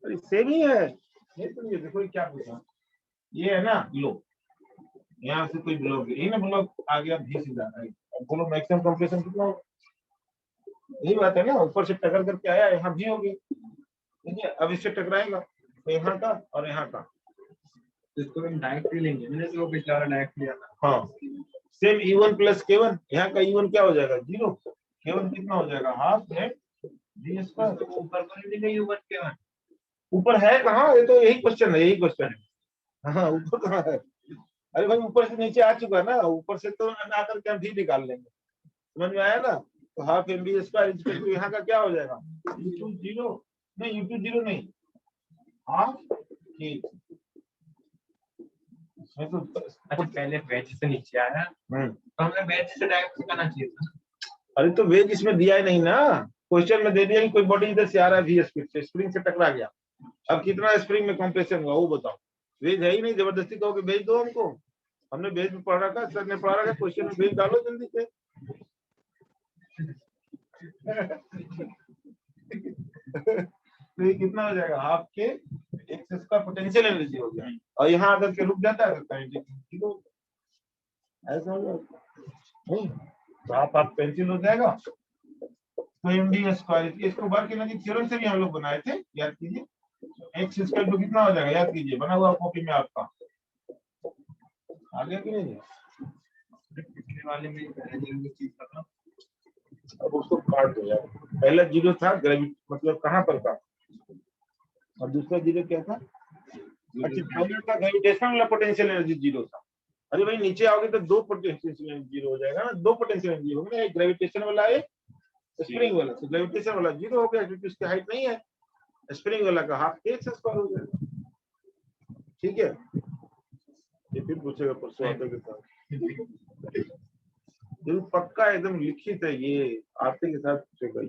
सेम ही है ये, तो ये देखो क्या पूछा, ये है ना लो, यहाँ से कोई ब्लॉक, ये ना ब्लॉक आ गया भी सीधा। अब बोलो मैक्सिमम कंप्रेशन कितना होगा? यही बात है ना, ऊपर से टक्कर करके आया, यहाँ भी होगी। ठीक है, अब इससे टकराएगा तो यहाँ का और यहाँ का, इसको हम डायरेक्ट लेंगे। मैंने तो पिछला वाला डायरेक्ट लिया था। हाँ सेम E1 प्लस K1, यहाँ का E1 क्या हो जाएगा? 0। K1 कितना हो जाएगा? हाफ है d स्क्वायर। ऊपर को नहीं U1 K1 ऊपर है कहाँ? ये तो यही क्वेश्चन है, यही क्वेश्चन है। हाँ ऊपर कहाँ है? अरे भाई ऊपर से नीचे आ चुका है ना, ऊपर से तो आकर के हम भी निकाल लेंगे। समझ में आया ना? तो half md square equal to यहाँ का क्या हो जाएगा? U2 0 नहीं, U2 0 नहीं, हाफ के। तो अच्छा पहले वेज से नीचे आया, तो हमने वेज से डायरेक्ट करना चाहिए था। अरे तो वेज इसमें दिया ही नहीं ना, क्वेश्चन में दे दिया कि कोई बॉडी इधर से आ रहा है वी स्पीड से, स्प्रिंग से टकरा गया। अब कितना स्प्रिंग में कंप्रेशन हुआ वो बताओ? वेज है ही नहीं, जबरदस्ती कहोगे भेज दो हमको। हमने वेज में पढ़ रखा, सर ने पढ़ा रखा, क्वेश्चन में भेज डालो जल्दी से। तो ये कितना हो जाएगा? हाफ के एक्स का पोटेंशियल एनर्जी हो गया, और यहाँ आकर के रुक जाता है तो ऐसा हो जाएगा नहीं, तो आप पेंसिल हो जाएगा। तो md स्क्वायर, इसको वर्क एनर्जी थ्योरम से भी हम लोग बनाए थे, याद कीजिए। एक्स स्क्वायर तो कितना हो जाएगा? याद कीजिए, बना हुआ कॉपी में आपका, आगे कि नहीं? पिछले वाले में चीज था, अब उसको काट दो यार। पहला 0 था ग्रेविटी, मतलब कहाँ पर था, और दूसरा 0 क्या था? अच्छा पहले था ग्रेविटेशनल वाला पोटेंशियल एनर्जी 0 था। अरे भाई नीचे आओगे तो 2 पोटेंशियल एनर्जी 0 हो जाएगा ना, 2 पोटेंशियल एनर्जी होगा ना, एक ग्रेविटेशन वाला है, स्प्रिंग वाला। तो ग्रेविटेशन वाला 0 हो गया क्योंकि उसकी हाइट नहीं है, स्प्रिंग वाला का हाफ के एक्स स्क्वायर हो जाएगा। ठीक है, ये फिर पूछेगा परसों आते के साथ, ये पक्का एकदम लिखित है, ये आते के साथ पूछेगा।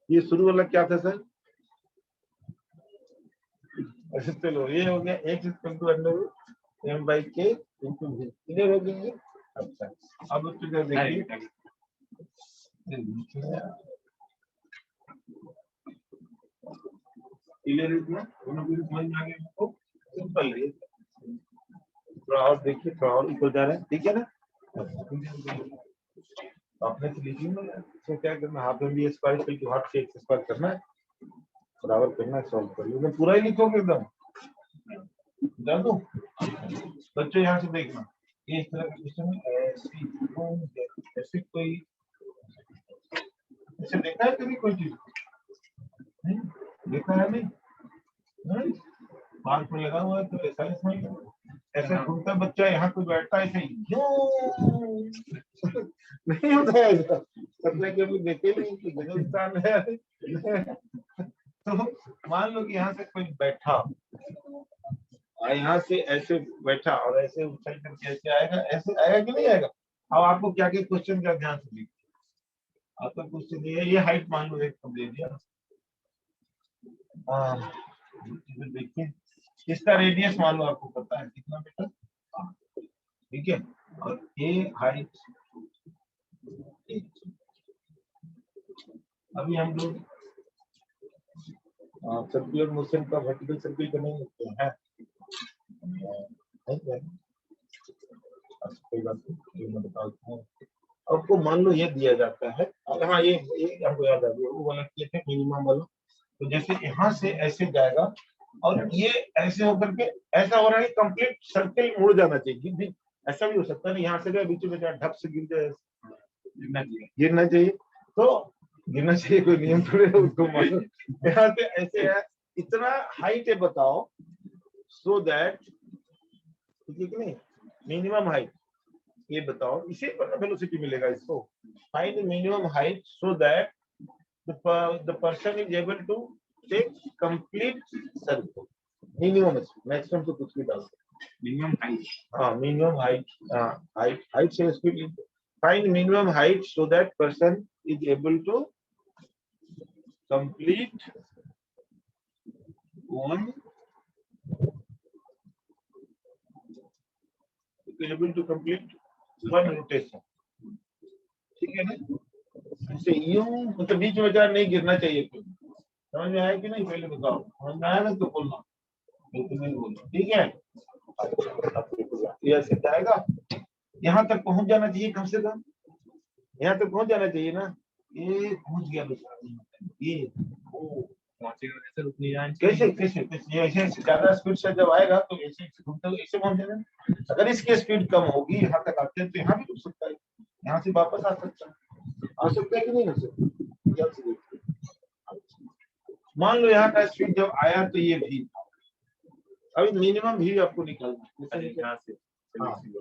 ये शुरू वाला क्या था सर? अच्छा चलो ये हो गया x = m/k into v। Clear हो गया? अच्छा अब उसके क्या देखिए, क्लियर है इतना? दोनों को समझ में आ गया आपको? सिंपल है। थोड़ा और देखिए, थोड़ा और ऊपर जा रहा है, ठीक है ना? आपने तो लिखी ना, तो क्या करना, हाफ में भी स्क्वायर करके हाफ से एक्स स्क्वायर करना है, बराबर करना है, सॉल्व कर लो। पूरा ही लिखोगे एकदम जान दो। बच्चों यहाँ से देखना, ये इस तरह का क्वेश्चन है, ऐसे कोई ऐसे देखा है कभी कोई चीज? देखा है नहीं? मार्क में लगा हुआ है तो ऐसा इसमें ऐसा घूमता बच्चा यहाँ कोई बैठता है ऐसे नहीं होता है ऐसा, मतलब कि अभी देखे नहीं कि हिंदुस्तान है। तो मान लो कि यहाँ से कोई बैठा और यहाँ से ऐसे बैठा और ऐसे उछल करके ऐसे आएगा, ऐसे आएगा कि नहीं आएगा? अब आपको क्या क्या क्वेश्चन का ध्यान से देखिए। आपका क्वेश्चन ये हाइट मान लो एक दे दिया, देखिए इसका रेडियस मान लो आपको पता है कितना बेटा, ठीक है, और ए हाइट। अभी हम लोग सर्कुलर मोशन का वर्टिकल सर्किल का नहीं लिखते हैं, कोई बात नहीं, मैं बताता हूँ आपको। मान लो ये दिया जाता है, हाँ ये हमको याद आ गया, वो वाला किए थे मिनिमम वाला। तो जैसे यहाँ से ऐसे जाएगा और ये ऐसे होकर के ऐसा हो रहा है, कंप्लीट सर्किल मुड़ जाना चाहिए। ऐसा भी हो सकता है यहाँ से जो बीच में ढप से गिर जाए, गिरना चाहिए तो गिरना चाहिए, कोई नियम थोड़े है उसको मानो। यहाँ से ऐसे है, इतना हाइट है बताओ, सो दैट, ठीक है कि नहीं, मिनिमम हाइट ये बताओ, इसे पर वेलोसिटी मिलेगा इसको। Find minimum height so that the person is able to take complete circle. Minimum, maximum तो कुछ भी डाल सकते, मिनिमम हाइट, हाँ मिनिमम हाइट, हाइट से speed. Find minimum height so that person is able to complete one, able to complete one rotation, ठीक है ना? ऐसे यूं मतलब बीच में जा नहीं गिरना चाहिए कोई। समझ में आया कि नहीं? पहले बताओ, समझ में आया ना तो बोलना, नहीं बोलना, ठीक है? ये ऐसे जाएगा, यहाँ तक पहुंच जाना चाहिए कम से कम, यहाँ तक पहुंच जाना चाहिए ना, ये पहुंच गया ये कैसे कैसे कैसे ऐसे ज्यादा स्पीड से जब आएगा तो ऐसे ऐसे पहुंच जाना। अगर इसकी स्पीड कम होगी यहाँ तक आते हैं तो यहाँ भी रुक सकता है, यहाँ से वापस आ सकता है कि नहीं हो सकता? मान लो यहाँ का स्पीड जब आया तो ये भी, अभी मिनिमम भी आपको निकालना है यहाँ से।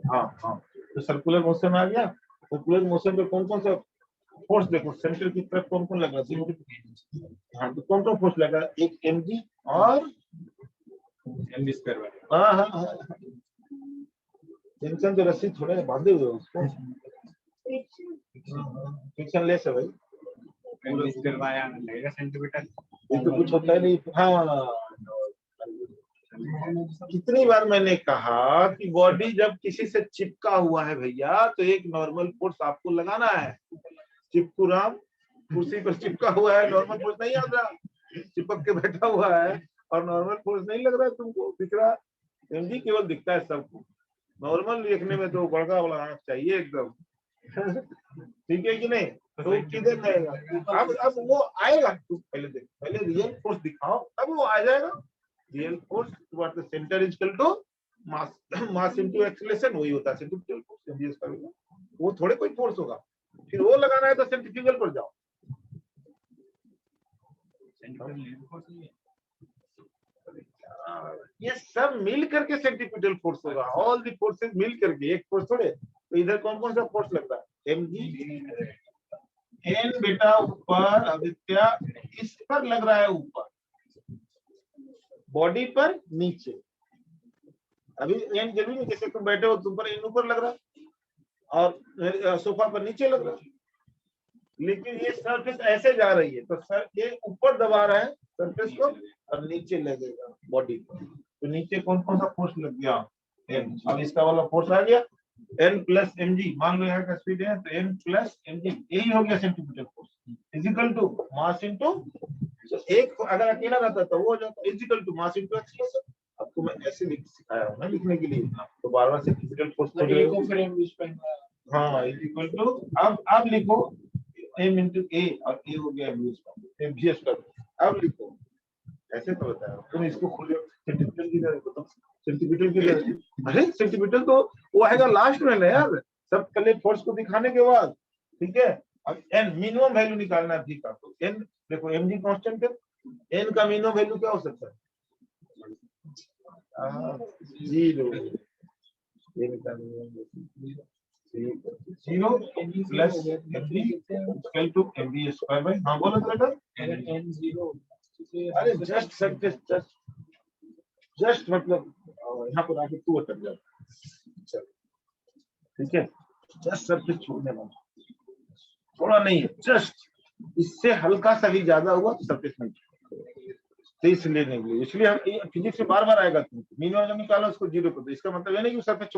हाँ तो सर्कुलर मोशन आ गया। सर्कुलर मोशन पे कौन कौन सा फोर्स देखो, सेंटर की तरफ कौन कौन लग रहा है? हाँ तो कौन कौन फोर्स लगा? एक mg और mv²। हाँ टेंशन तो रस्सी थोड़े बांधे हुए उसको, फ्रिक्शन लेस है भाई, लगेगा सेंटीमीटर, ये तो कुछ होता है नहीं। हाँ कितनी बार मैंने कहा कि बॉडी जब किसी से चिपका हुआ है भैया तो एक नॉर्मल फोर्स आपको लगाना है। चिपकू राम कुर्सी पर चिपका हुआ है, नॉर्मल फोर्स नहीं आ रहा, चिपक के बैठा हुआ है और नॉर्मल फोर्स नहीं लग रहा है तुमको, दिख रहा? एमजी केवल दिखता है सबको, नॉर्मल देखने में तो बड़का वाला आंख चाहिए एकदम। ठीक है कि नहीं? तो किधर जाएगा? अब वो आएगा, तू पहले देख, पहले रियल फोर्स दिखाओ तब वो आ जाएगा। Real force toward the centre is equal to mass into acceleration, वही होता है सेंट्रीफ्यूगल फोर्स। वो थोड़े कोई फोर्स होगा, फिर वो लगाना है तो सेंट्रीफ्यूगल पर जाओ। ये सब मिल करके सेंट्रीफ्यूगल फोर्स होगा, ऑल द फोर्सेस मिल करके, एक फोर्स थोड़े। तो इधर कौन कौन सा फोर्स लग रहा है? mg n बेटा ऊपर, आदित्य इस पर लग रहा है ऊपर, बॉडी पर नीचे। अभी n जरूरी नहीं, जैसे तुम बैठे हो तुम पर n ऊपर लग रहा है और सोफा पर नीचे लग रहा है, लेकिन ये सरफेस ऐसे जा रही है, तो सर ये ऊपर दबा रहा है सरफेस को और नीचे लगेगा बॉडी को, तो नीचे कौन कौन सा फोर्स लग गया, एन। अब इसका वाला फोर्स आ गया एन प्लस एम जी, मान लो यहाँ का स्पीड है तो एन प्लस एम जी, यही हो गया centimetre force is equal to mass into, एक अगर अकेला रहता तो वो हो जाता is equal to mass into acceleration. आपको मैं ऐसे सिखाया हूँ ना लिखने के लिए, तो बार बार से फिजिकल फोर्स को फिर हम यूज करना है। हाँ इजिकल टू, अब लिखो एम इंटू ए, और ए हो गया एम जी स्क्वायर। अब लिखो ऐसे तो बताया, तुम इसको खोलो सेंटीमीटर की तरह, तो सेंटीमीटर की तरह, अरे सेंटीमीटर तो वो आएगा लास्ट में ना यार, सब पहले फोर्स को दिखाने के बाद, ठीक है। अब एन मिनिमम वैल्यू निकालना है ठीक है, तो एन देखो एम जी कांस्टेंट है, एन का मिनिमम वैल्यू क्या हो सकता है, जीरो, एन का minimum zero plus M G equal to M B square by, हाँ बोलो तो बेटा, एन जीरो, अरे जस्ट सरफेस, जस्ट मतलब यहाँ पर आके टू अटक जाता, ठीक है, जस्ट सरफेस छोड़ने वाला, थोड़ा नहीं है, जस्ट इससे हल्का सा भी ज्यादा हुआ तो सरफेस नहीं, तो इसलिए नहीं हुई, इसलिए हम फिजिक्स में बार बार आएगा, मिनिमम जब निकालो उसको जीरो कर दो, इसका मतलब ये नहीं कि सरफेस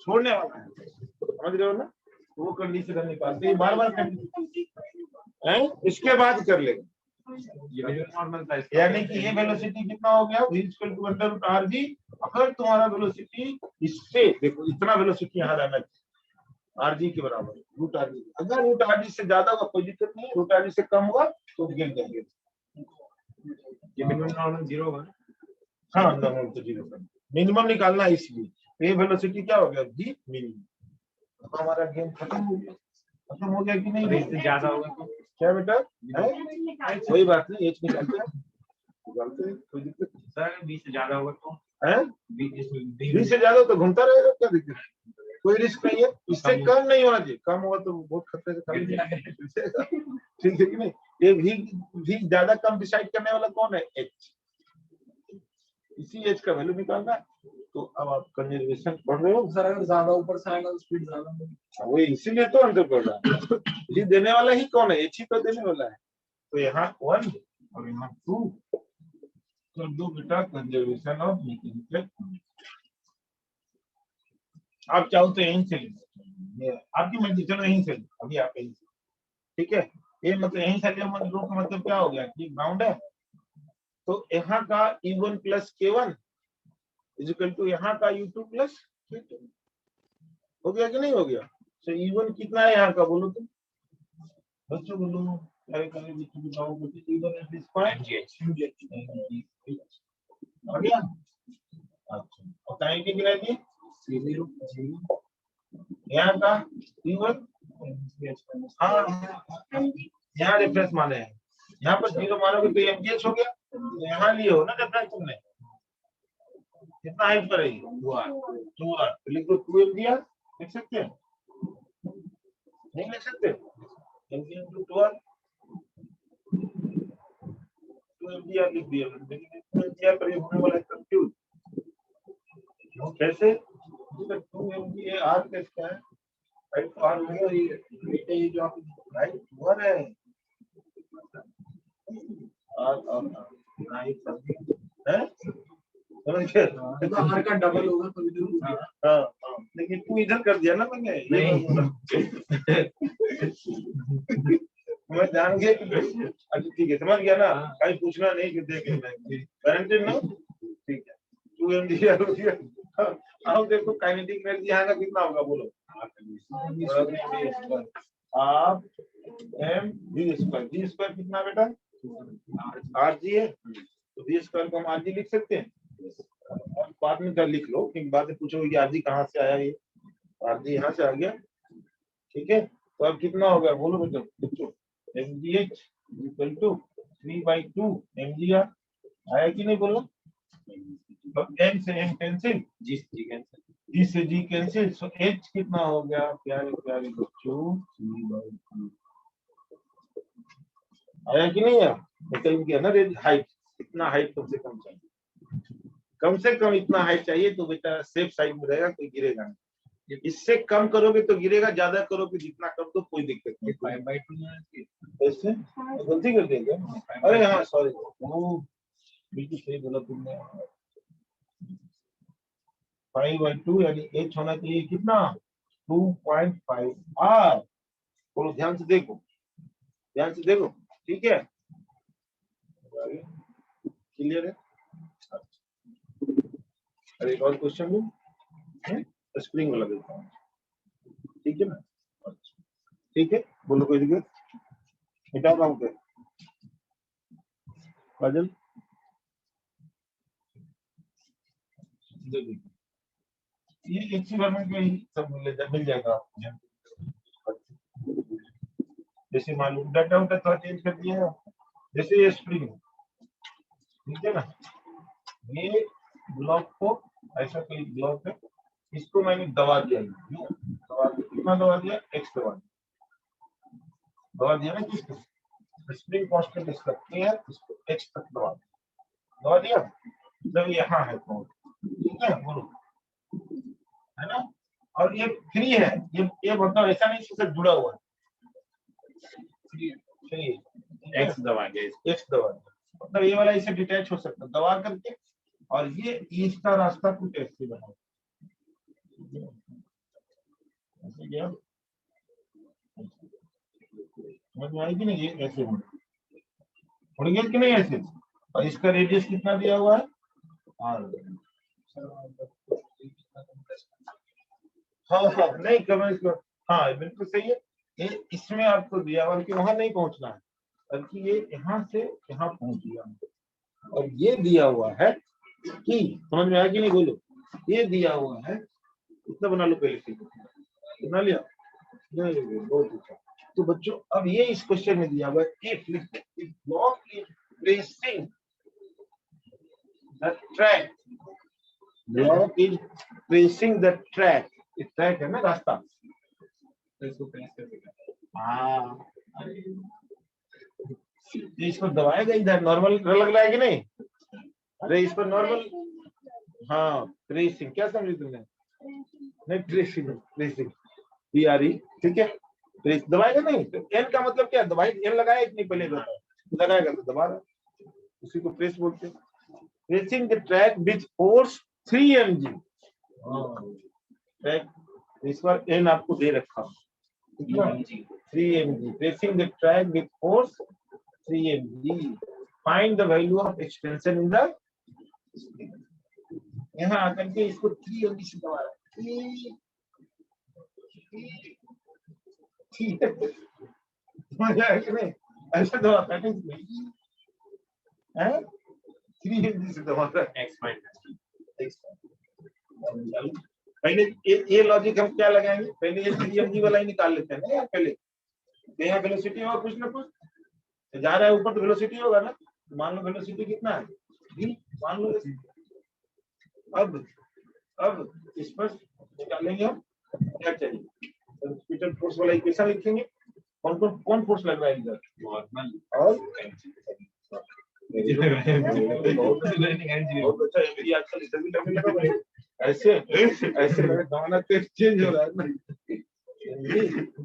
छोड़ने वाला है, समझ रहे हो ना, वो कंडीशन निकालते हैं बार बार है, इसके बाद कर लेगा, यानी कि ये वेलोसिटी कितना हो गया, v equal to under root R G. अगर तुम्हारा वेलोसिटी इससे देखो इतना वेलोसिटी यहाँ रहना चाहिए आर जी के बराबर रूट आर जी, अगर रूट आर जी से ज्यादा होगा कोई दिक्कत नहीं, रूट आर जी से कम होगा तो गिर जाएंगे, ये मिनिमम नॉर्मल जीरो होगा। हाँ नॉर्मल तो जीरो कर, मिनिमम निकालना है इसलिए, तो ये वेलोसिटी क्या हो गया जी मिनिमम, तो हमारा गेम खत्म हो गया कि नहीं, इससे ज्यादा होगा तो क्या बेटा है, कोई बात नहीं, एच निकालते हैं कोई दिक्कत सर 20 से ज्यादा होगा तो है, 20 से ज्यादा तो घूमता रहेगा, क्या दिक्कत है, कोई रिस्क नहीं है, इससे कम नहीं होना चाहिए, कम होगा तो बहुत खतरे से ठीक है कि नहीं, ये भी ज्यादा कम डिसाइड करने वाला कौन है, एच, इसी एच का वैल्यू निकालना है, तो अब आप कंजर्वेशन पढ़ रहे हो सर, अगर ज्यादा ऊपर से आएगा तो स्पीड ज्यादा होगी, वही इसीलिए तो अंदर पढ़ रहा है, ये देने वाला ही कौन है, एच ही तो देने वाला है, तो यहाँ 1 और यहाँ 2 कर दो बेटा कंजर्वेशन ऑफ मैकेनिकल, आप चाहो तो यहीं से ले, आपकी मर्जी, चलो यहीं से अभी आप यहीं से, ठीक है, ये मतलब यहीं से लो का मतलब क्या हो गया कि ग्राउंड है, तो यहाँ का E1 plus K1 is equal to यहाँ का U2 प्लस K2, हो गया कि नहीं हो गया, तो E1 कितना है यहाँ का बोलो तुम बच्चों, बोलो आ गया, अच्छा और टाइम की गिराएगी यहाँ का E1, हाँ यहाँ रेफरेंस माने हैं, यहाँ पर जीरो मानोगे तो एमजीएच हो गया, तो यहाँ लिए हो ना रेफरेंस तुमने, कितना हाइट पर है 2R, लिख दो 2 एमजीआर, लिख सकते हैं, नहीं लिख सकते, एमजीआर 2 एमजीआर लिख दिया, एमजीआर पर होने वाला कंफ्यूज कैसे, 2 एमजीआर कैसे है, राइट तो आर होगा, ये जो आप राइट 1 है और है समझ गए, तो आर का डबल होगा तो हाँ लेकिन तू इधर कर दिया ना मैंने, मैं जान गया कि अच्छा ठीक है समझ गया ना, कहीं पूछना नहीं कि देख गारंटेड ना, ठीक है 2 एमजीआर हो गया, अब देखो काइनेटिक एनर्जी यहाँ का कितना होगा बोलो, आप एम वी स्क्वायर कितना बेटा आर जी है, तो वी स्क्वायर को हम आर जी लिख सकते हैं, और बाद में क्या लिख लो क्योंकि बाद में पूछोगे कि आर जी कहाँ से आया, ये आर जी यहाँ से आ गया, ठीक है, तो अब कितना होगा बोलो बेटा बच्चों, M G H equal to 3/2 M G R, आया कि नहीं बोलो, एम से एम कैंसिल, जी से जी कैंसिल, सो एच कितना हो गया प्यारे प्यारे बच्चों 3/2, आया कि नहीं आया, निकल गया ना रे हाइट, इतना हाइट कम से कम चाहिए, कम से कम इतना हाइट चाहिए, तो बेटा सेफ साइड में रहेगा, कोई गिरेगा नहीं, इससे कम करोगे तो गिरेगा, ज्यादा करोगे जितना कम तो कोई दिक्कत नहीं। 5/2 ऐसे गलती कर देंगे। अरे हाँ सॉरी, वो बिल्कुल सही बोला तुमने। 5/2 यानी h होना चाहिए कितना, 2.5 r। थोड़ा ध्यान से देखो, ध्यान से देखो, ठीक है, क्लियर है। अरे एक और क्वेश्चन लूं, स्प्रिंग वाला देता हूँ, ठीक है ना। अच्छा, ठीक है, बोलो कोई दिक्कत, मिटा रहा हूँ क्या काजल। ये एक ही बार में कोई सब मिल जाएगा आपको। जैसे मालूम डाटा उटा थोड़ा चेंज कर दिया है, जैसे ये स्प्रिंग, ठीक है ना, ये ब्लॉक को, ऐसा कोई ब्लॉक है, इसको मैंने दबा दिया, दबा दिया, कितना दबा दिया, एक्स दबा दिया ना, किसको, स्प्रिंग कांस्टेंट इसका है, इसको एक्स तक दबा दिया, जब यहाँ है कौन, ठीक है, बोलो, है ना। और ये फ्री है, ये मतलब ऐसा नहीं इसके साथ जुड़ा हुआ है, फ्री, एक्स दबा दिया, एक्स दबा दिया, मतलब ये वाला इसे डिटैच हो सकता है दबा करके, और ये इसका रास्ता कुछ ऐसे बना, ऐसे गया, समझ में आई कि नहीं, ये ऐसे मुड़ गया कि नहीं ऐसे, और इसका रेडियस कितना दिया हुआ है, आर। हाँ हाँ नहीं कमेंट इसको, हाँ बिल्कुल सही है, ये इसमें आपको दिया हुआ कि वहां नहीं पहुंचना है, बल्कि ये यहाँ से यहाँ पहुंच गया, और ये दिया हुआ है कि, समझ में आया कि नहीं, बोलो, ये दिया हुआ है, इतना बना लो पहले से, बना लिया, नहीं बहुत अच्छा। तो बच्चों अब ये इस क्वेश्चन में दिया हुआ है, if block is tracing the track, block is tracing the track, track है ना रास्ता, इसको प्रेस करके हाँ, इसको दबाएगा इधर, नॉर्मल लग रहा है कि नहीं, अरे इस पर नॉर्मल, हाँ ट्रेसिंग, क्या समझी तुमने, नहीं ट्रेसिंग, ट्रेसिंग TRE, ठीक है, ट्रेस दबाएगा नहीं, तो एन का मतलब क्या, दबाई एन लगाया इतनी पहले लगाएगा तो दबा रहा, उसी को प्रेस बोलते हैं। Tracing the track with force 3 mg, track इस बार एन आपको दे रखा, 3 mg, tracing the track with force 3 mg, find the value of extension in the, यहाँ आकर के इसको 3 mg से दबा रहा है, ठीक है, समझ आया कि नहीं, ऐसा दबाता है, 3 mg से दबाता है, पहले ये लॉजिक हम क्या लगाएंगे, पहले ये 3 mg वाला ही निकाल लेते हैं ना यार, पहले यहाँ वेलोसिटी होगा कुछ ना कुछ, जा रहा है ऊपर तो वेलोसिटी होगा ना, मान लो वेलोसिटी कितना है v, मान लो, अब इस पर निकालेंगे हम, क्या चाहिए, रिपीटर फोर्स वाला इक्वेशन लिखेंगे, कौन फोर्स लग रहा है इधर, नॉर्मल और बहुत अच्छा है, मेरी आजकल इधर भी लगने लगा भाई, ऐसे ऐसे लगे गाना टेस्ट चेंज हो रहा है ना,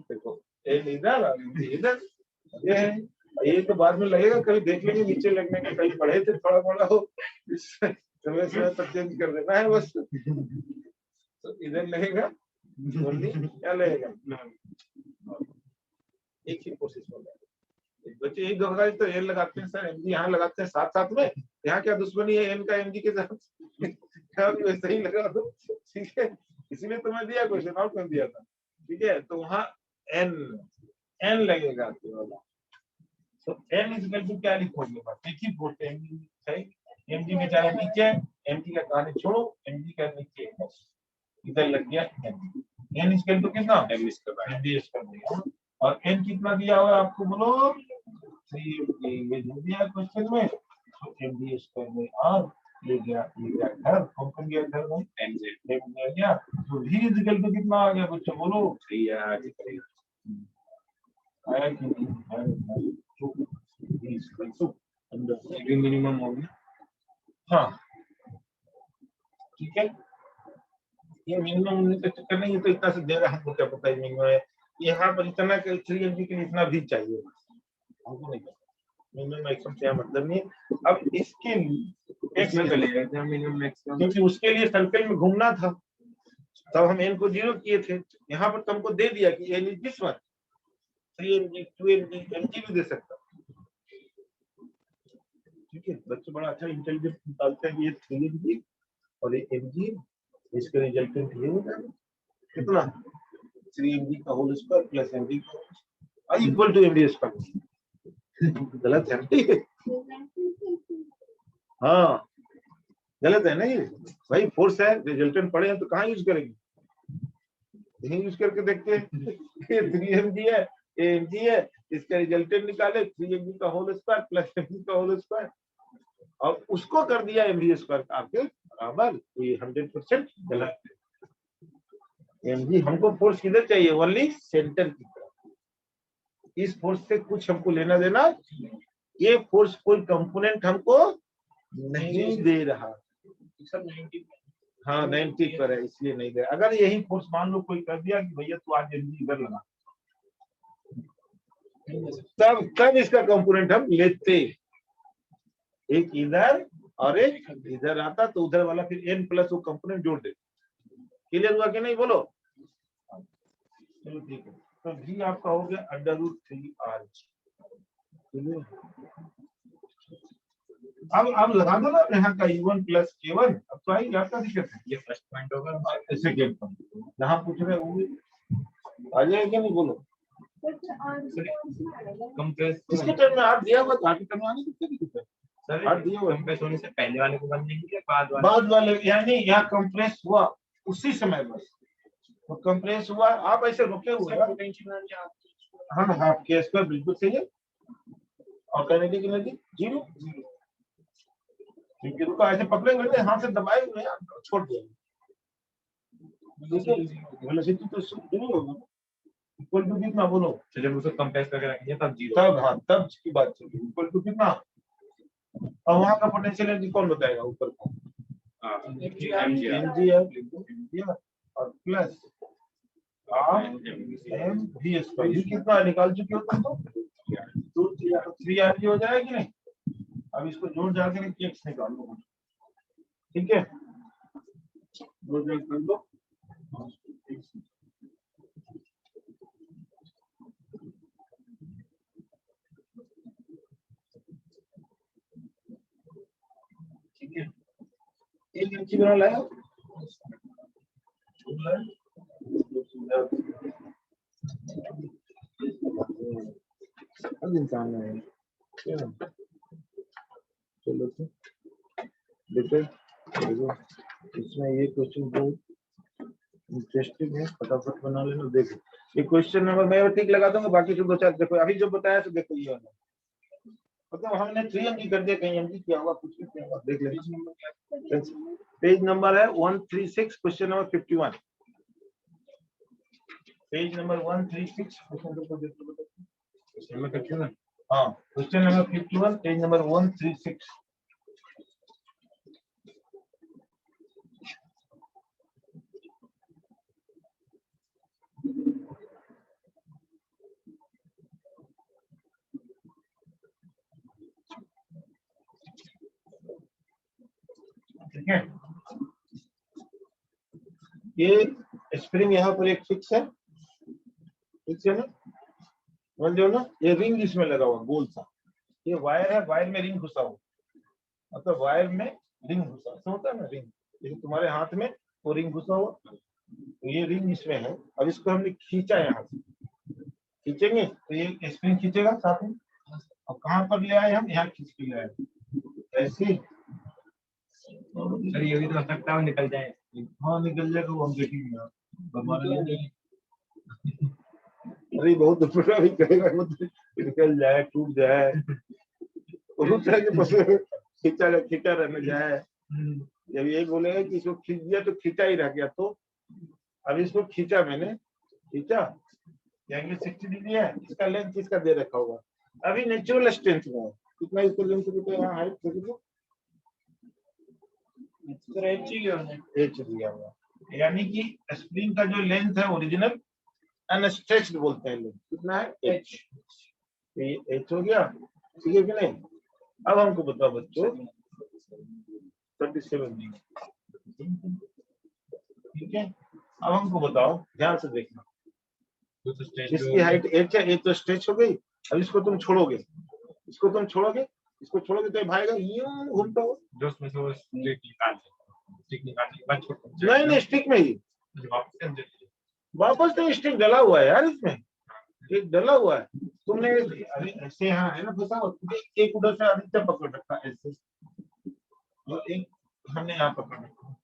देखो इधर इधर, ये है, ये तो बाद में लगेगा, कभी देख लेंगे नीचे लगने के, कहीं पढ़े थे थोड़ा बड़ा हो, समय समय पर चेंज कर देना है बस, तो इधर लगेगा, क्या लगेगा, एक ही कोशिश होगा, बच्चे एक दफा तो एन लगाते हैं सर, एमजी यहाँ लगाते हैं साथ साथ में, यहाँ क्या दुश्मनी है एन का एमजी के साथ, वैसे ही लगा दो, ठीक है, इसीलिए तो मैं दिया क्वेश्चन, और कौन दिया था, ठीक है, तो वहाँ एन लगेगा, तो एन इज इक्वल टू क्या लिखोगे, बस एक ही बोलते हैं एमजी, सही, एमजी बेचारा नीचे, एमजी का कहानी छोड़ो, एमजी का नीचे बस, इधर लग गया एन इज इक्वल टू कितना, एम स्क्वायर दिया, और एन कितना दिया हुआ है आपको, बोलो 3 mg, ये दे दिया क्वेश्चन में, तो mg स्क्वायर में r, ये गया घर, कौन गया घर में, mz गया, तो v इज इक्वल टू कितना आ गया बच्चों, बोलो 3 आया कि नहीं, v equal to under minimum हो गया, हाँ ठीक है, ये मिनिमम का चक्कर नहीं, ये तो इतना से दे रहा है, हमको क्या पता है मिनिमम है। यहाँ पर इतना 3 mg के लिए इतना भी चाहिए, हमको नहीं पता मिनिमम मैक्सिमम क्या मतलब नहीं है। अब इसके लिए इसमें तो लेगा मिनिमम मैक्सिमम, क्योंकि उसके लिए सर्कल में घूमना था, तब हम n को 0 किए थे। यहाँ पर तुमको दे दिया कि n is this one, 3 mg 2 mg mg भी दे सकता। ठीक है, बच्चे बड़ा अच्छा इंटेलिजेंट निकालते हैं कि ये 3 mg और ये mg, इसका रिजल्टेंट ये होता है कितना 3 mg का होल स्क्वायर प्लस mg का इक्वल टू mg स्क्वायर। गलत है ठीक है, हाँ गलत है ना ये भाई, फोर्स है, रिजल्टेंट पड़े हैं तो कहाँ यूज करेंगे, यही यूज करके देखते हैं। ये 3 mg है, ये mg है, इसका रिजल्टेंट निकाले 3 mg का होल स्क्वायर प्लस mg का होल स्क्वायर, और उसको कर दिया mg स्क्वायर आपके बराबर, तो ये 100% गलत है। mg हमको फोर्स किधर चाहिए, ओनली सेंटर की तरफ, इस फोर्स से कुछ हमको लेना देना, ये फोर्स कोई कंपोनेंट हमको नहीं दे रहा। सब 90 हाँ 90 पर है इसलिए नहीं दे। अगर यही फोर्स मान लो कोई कर दिया कि भैया तू आज mg इधर लगा, तब इसका कंपोनेंट हम लेते, एक इधर और एक इधर आता तो उधर वाला फिर n प्लस वो कंपोनेंट जोड़ दे। क्लियर हुआ कि नहीं बोलो, चलो ठीक है। तो g आपका हो गया √3r। अब लगा दो ना यहाँ का u1 प्लस k1, अब तो आई आपका दिक्कत है। ये फर्स्ट पॉइंट होगा, सेकेंड पॉइंट जहाँ पूछ रहे वो भी आ जाएगा नहीं बोलो, कंप्रेस इसके टर्म में आठ दिया हुआ तो आठ के टर्म में आने की क्या दिक्कत है, सर आठ दिया हुआ है। कंप्रेस होने से पहले वाले को बन जाएंगे या बाद वाले यानी यहाँ कंप्रेस हुआ उसी समय बस, तो कंप्रेस हुआ आप ऐसे रुके हुए हैं। हाँ हाफ के स्क्वायर बिल्कुल सही है, और काइनेटिक एनर्जी 0, क्योंकि रुका ऐसे पकड़े हुए थे, हाथ से दबाए हुए हैं, छोड़ दिया वेलोसिटी तो 0 होगा, इक्वल टू कितना बोलो, जब उसको कंप्रेस करके रखेंगे तब 0, तब हाँ तब की बात चलिए, इक्वल टू कितना, और वहां का पोटेंशियल एनर्जी कौन बताएगा, ऊपर को mg है और प्लस mv स्क्वायर, ये कितना निकाल चुके हो तुम तो 3r हो जाएगा कि नहीं। अब इसको जोड़ जाड़ के x निकाल लो, ठीक है, जोड़ जाड़ कर दो। ठीक है, एक इंची बना लाया इंसान है। चलो देखो इसमें ये क्वेश्चन बहुत इंटरेस्टिंग है, फटाफट बना लेना। देखो ये क्वेश्चन नंबर मैं ठीक लगा दूंगा, बाकी से 2-4 देखो अभी जो बताया तो देखो ये वाला, मतलब हमने 3 mg कर दिया, कहीं mg क्या हुआ कुछ नहीं हुआ, देख लेना। पेज नंबर है 136, question number 51, page number 136, question number 51, हाँ क्वेश्चन नंबर 51, पेज नंबर 136। ठीक है, ये स्प्रिंग यहाँ पर एक फिक्स है, ठीक है ना, समझ लो ना, ये रिंग इसमें लगा हुआ गोल सा, ये वायर है, वायर में रिंग घुसा हुआ, मतलब वायर में रिंग घुसा होता है ना, रिंग जैसे तुम्हारे हाथ में वो रिंग घुसा हुआ, तो ये रिंग इसमें है। अब इसको हमने खींचा, यहाँ से खींचेंगे तो ये स्प्रिंग खींचेगा साथ में, और कहाँ पर ले आए हम, यहाँ खींच के ले आए ऐसे। सर ये भी तो हो सकता है निकल जाए, हाँ निकल जाएगा, वो हम देखेंगे। अरे बहुत ऊपर भी करेगा, निकल जाए, टूट जाए, खींचा रहने जाए। जब ये बोलेगा कि इसको खींच दिया तो खींचा ही रह गया, तो अब इसको खींचा मैंने, खींचा, एंगल 60 डिग्री है, इसका लेंथ इसका दे रखा होगा, अभी नेचुरल स्ट्रेंथ में है कितना, इसको लेंथ यहाँ हाइट h दिया हुआ, यानी कि स्प्रिंग का जो लेंथ है ओरिजिनल अनस्ट्रेच्ड बोलते हैं लोग, कितना है h, ये h हो गया, ठीक है कि नहीं। अब हमको बताओ बच्चों 37, ठीक है। अब हमको बताओ, ध्यान से देखना, तो स्ट्रेच इसकी हाइट h है, ये तो स्ट्रेच हो गई। अब इसको तुम छोड़ोगे, इसको छोड़ोगे तो ये भागेगा यूं घूमता हुआ। जो उसमें से वो स्टिक निकालने के बाद नहीं स्टिक में ही वापस तो स्टिक डला हुआ है यार, इसमें एक डला हुआ है। तुमने अरे ऐसे यहाँ है ना फंसा हुआ, एक उधर से अधिकतर पकड़ रखा है ऐसे, और एक हमने यहाँ पकड़ रखा,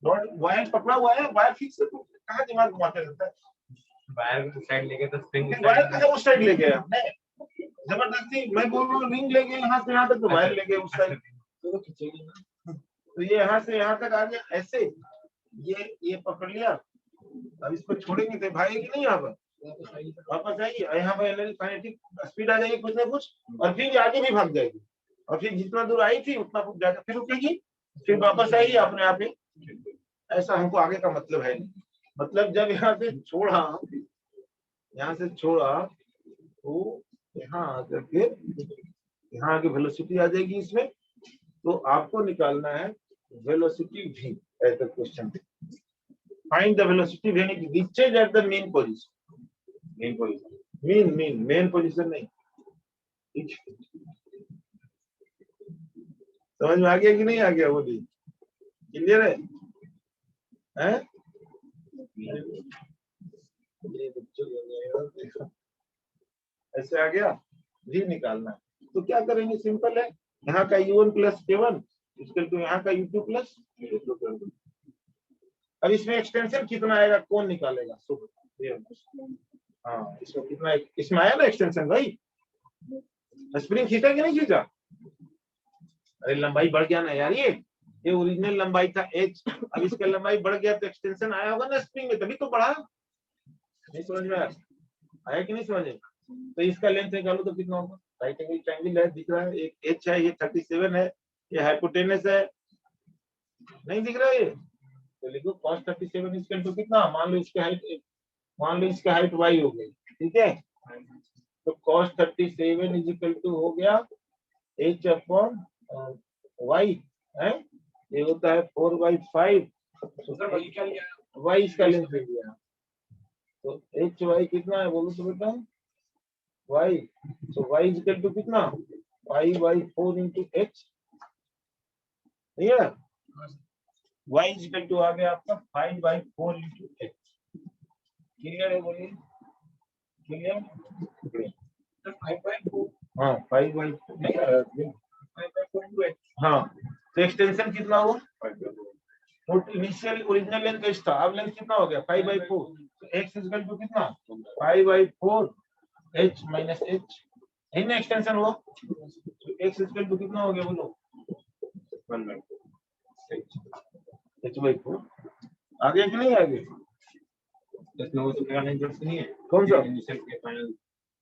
वायर पकड़ा हुआ है, वायर फिक्स है, तो कहाँ दिमाग घुमाते रहता है। वायर को साइड लेके तो स्प्रिंग वायर कहाँ उस साइड ले गए हमने, जबरदस्ती मैं बोल रहा हूँ रिंग ले गए यहाँ से यहाँ तक, तो वायर ले गए उस साइड, तो खींचेगी ना। तो ये यहाँ से यहाँ तक आ गया ऐसे, ये पकड़ लिया। अब इसको छोड़ेंगे तो भागेगी नहीं, यहाँ पर वापस आएगी, यहाँ पर एनर्जी काइनेटिक स्पीड आ जाएगी कुछ ना कुछ, और फिर ये आगे भी भाग जाएगी, और फिर जितना दूर आई थी उतना कुछ जाकर फिर रुकेगी, फिर वापस आएगी अपने आप ही। ऐसा हमको आगे का मतलब है नहीं, मतलब जब यहाँ से छोड़ा तो यहाँ आकर के यहाँ आगे वेलोसिटी आ जाएगी इसमें, तो आपको निकालना है velocity v as the question. Find the velocity v reaches at the main position नहीं। समझ में आ गया कि नहीं आ गया, वो भी क्लियर है, हैं? ऐसे आ गया, v निकालना है, तो क्या करेंगे, सिंपल है, यहाँ का u1 प्लस k1 तो यहाँ का u2 प्लस। अब इसमें एक्सटेंशन कितना आएगा कौन निकालेगा, हाँ इसमें कितना, इसमें आया ना एक्सटेंशन भाई, स्प्रिंग खींचा कि नहीं खींचा, अरे लंबाई बढ़ गया ना यार, ये ओरिजिनल लंबाई था h, अब इसका लंबाई बढ़ गया तो एक्सटेंशन आया होगा ना स्प्रिंग में, तभी तो बढ़ा। नहीं समझ में आया कि नहीं समझे, तो इसका लेंथ निकालो तो कितना होगा, राइट एंगल ट्रायंगल है, दिख रहा है, एक h है, ये 37 है, ये हाइपोटेनस है, नहीं दिख रहा है ये, तो लिखो cos 37 इक्वल टू कितना, मान लो इसकी हाइट y हो गई, ठीक है, तो cos 37 इज इक्वल टू हो गया h अपॉन y है, ये होता है 4/5, y इसका लेंथ दे दिया, तो h y कितना है बोलो तो बेटा, y, तो y इज इक्वल टू कितना, 5/4 इंटू h, ठीक है, y इज इक्वल टू आ गया आपका 5/4 इंटू h, क्लियर है, बोलिए क्लियर, हाँ 5/4 हाँ, तो एक्सटेंशन कितना हुआ, इनिशियल ओरिजिनल लेंथ h था, अब लेंथ कितना हो गया 5/4, तो x इज इक्वल टू कितना 5/4 h माइनस h, यही ना एक्सटेंशन हुआ, तो x इज इक्वल टू कितना हो गया बोलो 1/h/4, आगे कि नहीं आगे, कौन सा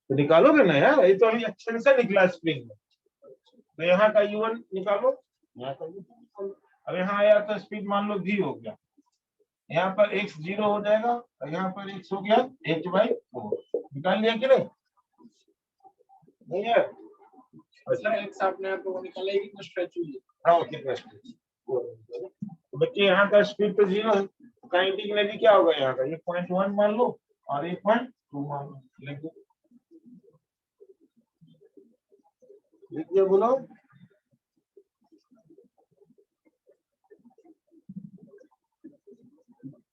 तो निकालोगे ना यार, ये तो अभी एक्सटेंशन निकला स्प्रिंग में, तो यहाँ का u1 निकालो, यहाँ का u2 निकालो, अब यहाँ आया तो स्पीड मान लो v हो गया, यहाँ पर x 0 हो जाएगा, और यहाँ पर x हो गया h/4, निकाल लिया कि नहीं है, सर x आपने आप लोगों ने निकाला है, कितना स्ट्रेच हुई है, हाँ कितना स्पीड, तो बच्चे यहाँ का स्पीड तो 0 है, काइनेटिक एनर्जी क्या होगा यहाँ का, ये 0.1 मान लो और ये 0.2 मान लो, लिख दिया बोलो,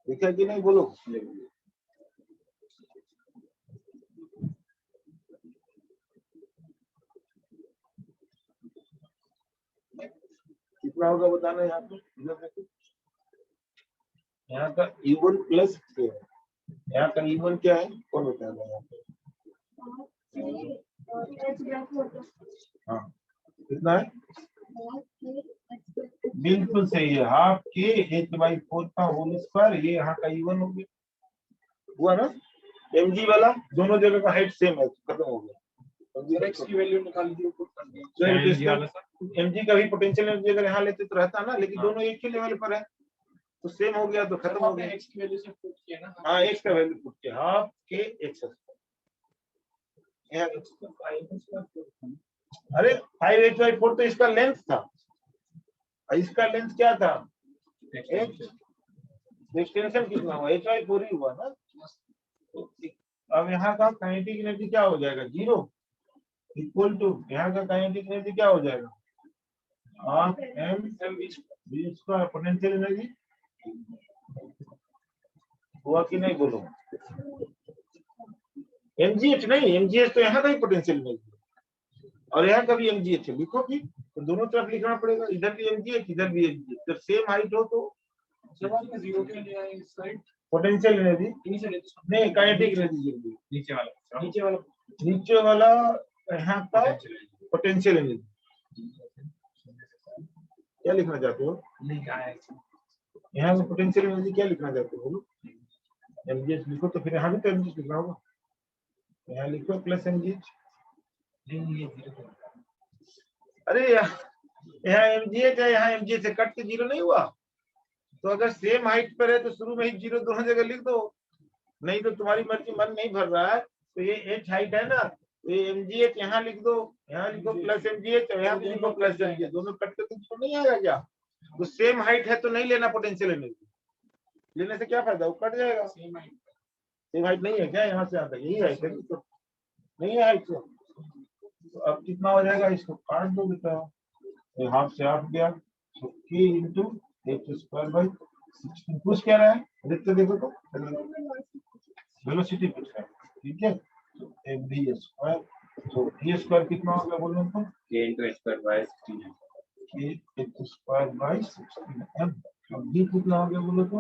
लिखा कि नहीं बोलो, कितना होगा बताना, यहाँ पे इधर देखो, यहाँ का u1 प्लस k, यहाँ का u1 क्या है कौन बताएगा यहाँ पे, हाँ कितना है, बिल्कुल सही है, हाफ के h/4 का होल स्क्वायर, ये यहाँ का u1 हो गया, हुआ ना, mg वाला दोनों जगह का हाइट सेम है, खत्म हो गया, x की वैल्यू निकाल दी, ऊपर कर दी, mg का भी पोटेंशियल एनर्जी अगर यहाँ लेते तो रहता ना, लेकिन दोनों एक ही लेवल पर है, तो सेम हो गया तो खत्म हो गया। एक्स की वैल्यू से पुट किया ना। हाँ एक्स का वैल्यू पुट किया, हाफ के एक्स। अरे 5h/4 तो इसका लेंथ था, और इसका लेंथ क्या था x, एक्सटेंशन कितना हुआ h/4 ही हुआ ना। तो अब यहाँ का काइनेटिक एनर्जी क्या हो जाएगा 0 इक्वल टू यहाँ का काइनेटिक एनर्जी क्या हो जाएगा half mv square potential energy हुआ कि नहीं बोलो। mgh नहीं, mgh तो यहाँ का ही पोटेंशियल एनर्जी और यहाँ का भी mgh है, लिखो कि तो दोनों तरफ लिखना पड़ेगा, इधर भी mgh इधर भी mgh। जब सेम हाइट हो तो जवाब में 0 के लिए आए इस साइड पोटेंशियल एनर्जी नहीं काइनेटिक एनर्जी जरूरी, नीचे वाला नीचे वाला यहाँ का पोटेंशियल एनर्जी। क्या लिखना चाहते हो यहाँ का पोटेंशियल एनर्जी क्या लिखना चाहते हो बोलो। mgh लिखो तो फिर यहाँ भी तो mgh लिखना होगा, यहाँ लिखो प्लस mgh। अरे यहाँ mgh है, यहाँ mgh से कट के 0 नहीं हुआ, तो अगर सेम हाइट पर है तो शुरू में ही 0 दोनों जगह लिख दो, नहीं तो तुम्हारी मर्जी मन नहीं भर रहा है तो ये h हाइट है ना, तो ये mgh यहाँ लिख दो, यहाँ लिखो प्लस mgh और यहाँ भी लिखो प्लस mgh, दोनों कट के तो 0 नहीं आएगा क्या। तो सेम हाइट है तो नहीं लेना पोटेंशियल एनर्जी, लेने से क्या फायदा, वो कट जाएगा। सेम हाइट नहीं है क्या, यहाँ से आता यही हाइट है तो नहीं है हाइट। तो अब कितना हो जाएगा, इसको काट दो बेटा, हाफ से हाफ गया तो k इंटू h² / 16 पूछ क्या रहा है देखते देखो तो वेलोसिटी पूछ रहा है, ठीक है। तो mv², तो v² कितना होगा बोलो तो k into h² / 16 k h² / 16 अब v कितना हो गया बोलो तो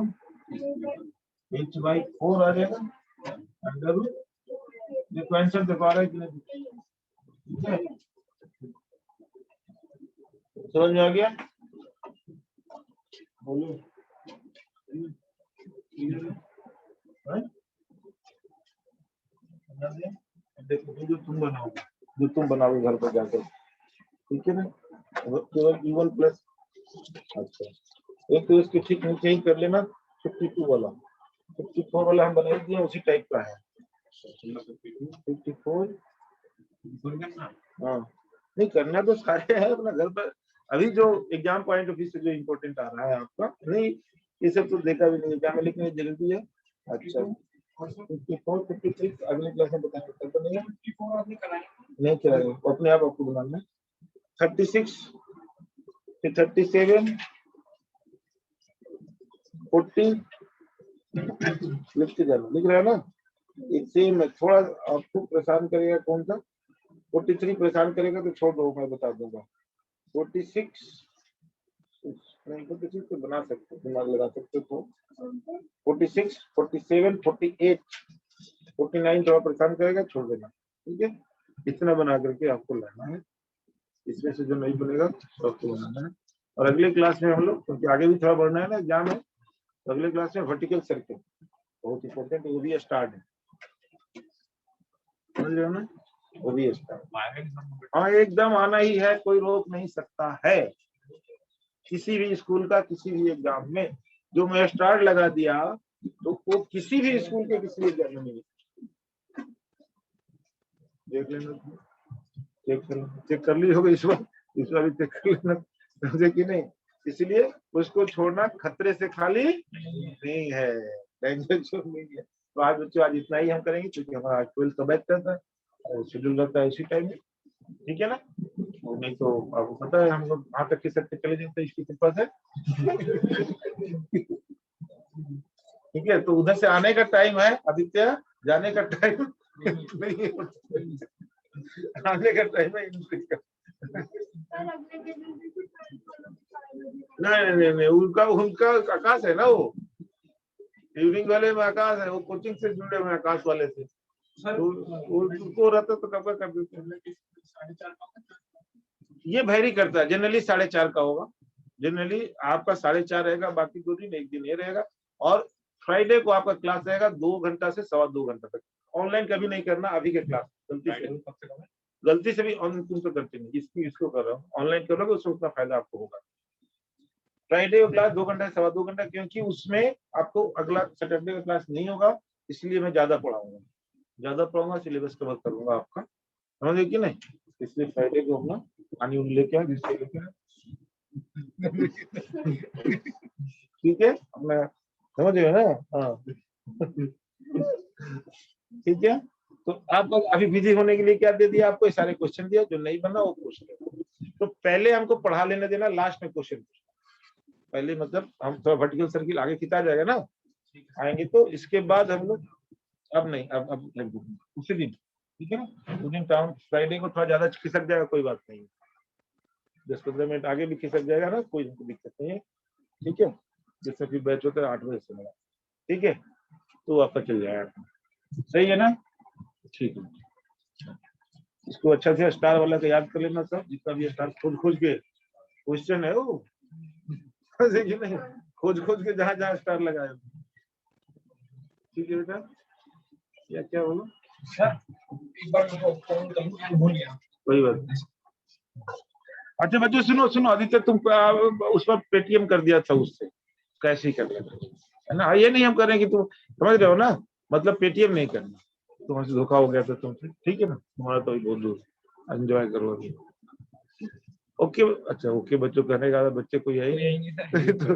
h/4 आ जाएगा अंडर रूट। देखो आंसर देखो आ रहा है कि नहीं, ठीक है समझ में आ गया बोलो। देखो जो तुम बनाओगे घर पर जाकर, ठीक है ना, केवल इवन प्लस। अच्छा एक तो इसके ठीक नीचे ही कर लेना 52 वाला, 54 वाला हम बना दिया उसी टाइप का है 54। हाँ नहीं करना तो सारे है अपना घर पर, अभी जो एग्जाम पॉइंट ऑफ व्यू से जो इम्पोर्टेंट आ रहा है आपका, नहीं ये सब तो देखा भी नहीं क्या में लिखने की जरूरत है। अच्छा 54 56 अगले क्लास में बताएंगे, कल तो नहीं है 54 आपने कराया नहीं कराएंगे, अपने आप आपको बनाना है। 36 फिर 37 40 लिखते जाना, लिख रहे हैं ना। इससे मैं थोड़ा आपको परेशान करेगा कौन सा 43 परेशान करेगा तो छोड़ दो, मैं बता दूंगा। 46 नहीं 46 तो बना सकते दिमाग लगा सकते हो। 46 47 48 49 थोड़ा परेशान करेगा छोड़ देना, ठीक है। इतना बना करके आपको लाना है, इसमें से जो नहीं बनेगा तो आपको बनाना है। और अगले क्लास में हम लोग, क्योंकि आगे भी थोड़ा बढ़ना है ना एग्जाम है, तो अगले क्लास में वर्टिकल सर्किल बहुत इंपॉर्टेंट, वो भी स्टार्ट है, समझ रहे हो ना, वो भी स्टार्ट। हाँ एकदम आना ही है, कोई रोक नहीं सकता है किसी भी स्कूल का किसी भी एग्जाम में। जो मैं स्टार्ट लगा दिया तो वो किसी भी स्कूल के किसी भी एग्जाम में नहीं। देख लेना, चेक कर ली होगा इस बार भी चेक कर लेना, समझे कि नहीं। इसलिए उसको छोड़ना खतरे से खाली नहीं है, टेंशन नहीं है। तो आज बच्चों आज इतना ही हम करेंगे, क्योंकि हमारा 12th का बैच रहता है और शेड्यूल रहता है इसी टाइम में, ठीक है ना। नहीं तो आपको पता है हम लोग वहां तक के सकते चले जाते हैं इसकी कृपा से ठीक है। तो उधर से आने का टाइम है आदित्य, जाने का टाइम नहीं है, आने का टाइम है नहीं उनका उनका आकाश है ना, वो इवनिंग वाले में आकाश है, वो कोचिंग से जुड़े हुए आकाश वाले से, तो उनको रहता तो कब कर देते। ये वैरी करता है, जनरली 4:30 का होगा, जनरली आपका 4:30 रहेगा, बाकी 2 दिन एक दिन ये रहेगा। और फ्राइडे को आपका क्लास रहेगा 2 घंटा से 2.25 घंटा तक। ऑनलाइन कभी नहीं करना अभी के क्लास, गलती से भी ऑनलाइन तुम तो करते नहीं, इसको कर रहा हूँ, ऑनलाइन करोगे उससे उतना फायदा आपको होगा। फ्राइडे को क्लास 2 घंटा 2.25 घंटा, क्योंकि उसमें आपको अगला सैटरडे का क्लास नहीं होगा, इसलिए मैं ज्यादा पढ़ाऊंगा, सिलेबस कवर करूंगा आपका, समझ गए कि नहीं। इसलिए फ्राइडे को अपना पानी उन लेके आए, जिससे लेके आए। ठीक है, अपना समझ गए ना। हाँ ठीक है, तो आपको अभी बिजी होने के लिए क्या दे दिया, आपको सारे क्वेश्चन दिया, जो नहीं बना वो पूछ लेना। तो पहले हमको पढ़ा लेने देना, लास्ट में क्वेश्चन पहले, मतलब हम थोड़ा वर्टिकल सर्किल आगे खिंचा जाएगा ना, आएंगे तो इसके बाद हम लोग, अब नहीं, अब उसी दिन, ठीक है ना, उस दिन टाउन फ्राइडे को थोड़ा ज्यादा खिसक जाएगा, कोई बात नहीं, 10-15 मिनट आगे भी खिसक जाएगा ना, कोई दिक्कत नहीं है, ठीक है। जैसे फिर बैच होता है 8 बजे से, ठीक है, तो आपका चल जाएगा, सही है ना, ठीक है। इसको अच्छा से स्टार वाला का याद कर लेना सब, जितना भी स्टार खोज के क्वेश्चन है वो, नहीं खोज के जहां जहां स्टार लगाए, ठीक है बेटा। या क्या बोलो सर एक बार मुझे फोन करना भूल गया। कोई बात नहीं। अच्छा बच्चों सुनो, आदित्य तुम उस पर पेटीएम कर दिया था, उससे कैसे ही कर लेना, है ना। ये नहीं हम करें कि तुम समझ रहे हो ना, मतलब पेटीएम नहीं करना, तुम्हारे से धोखा हो गया था तुमसे, ठीक है ना, तुम्हारा तो बहुत दूर, एंजॉय करो अभी। ओके, अच्छा ओके बच्चों, कहने का बच्चे कोई है ही नहीं तो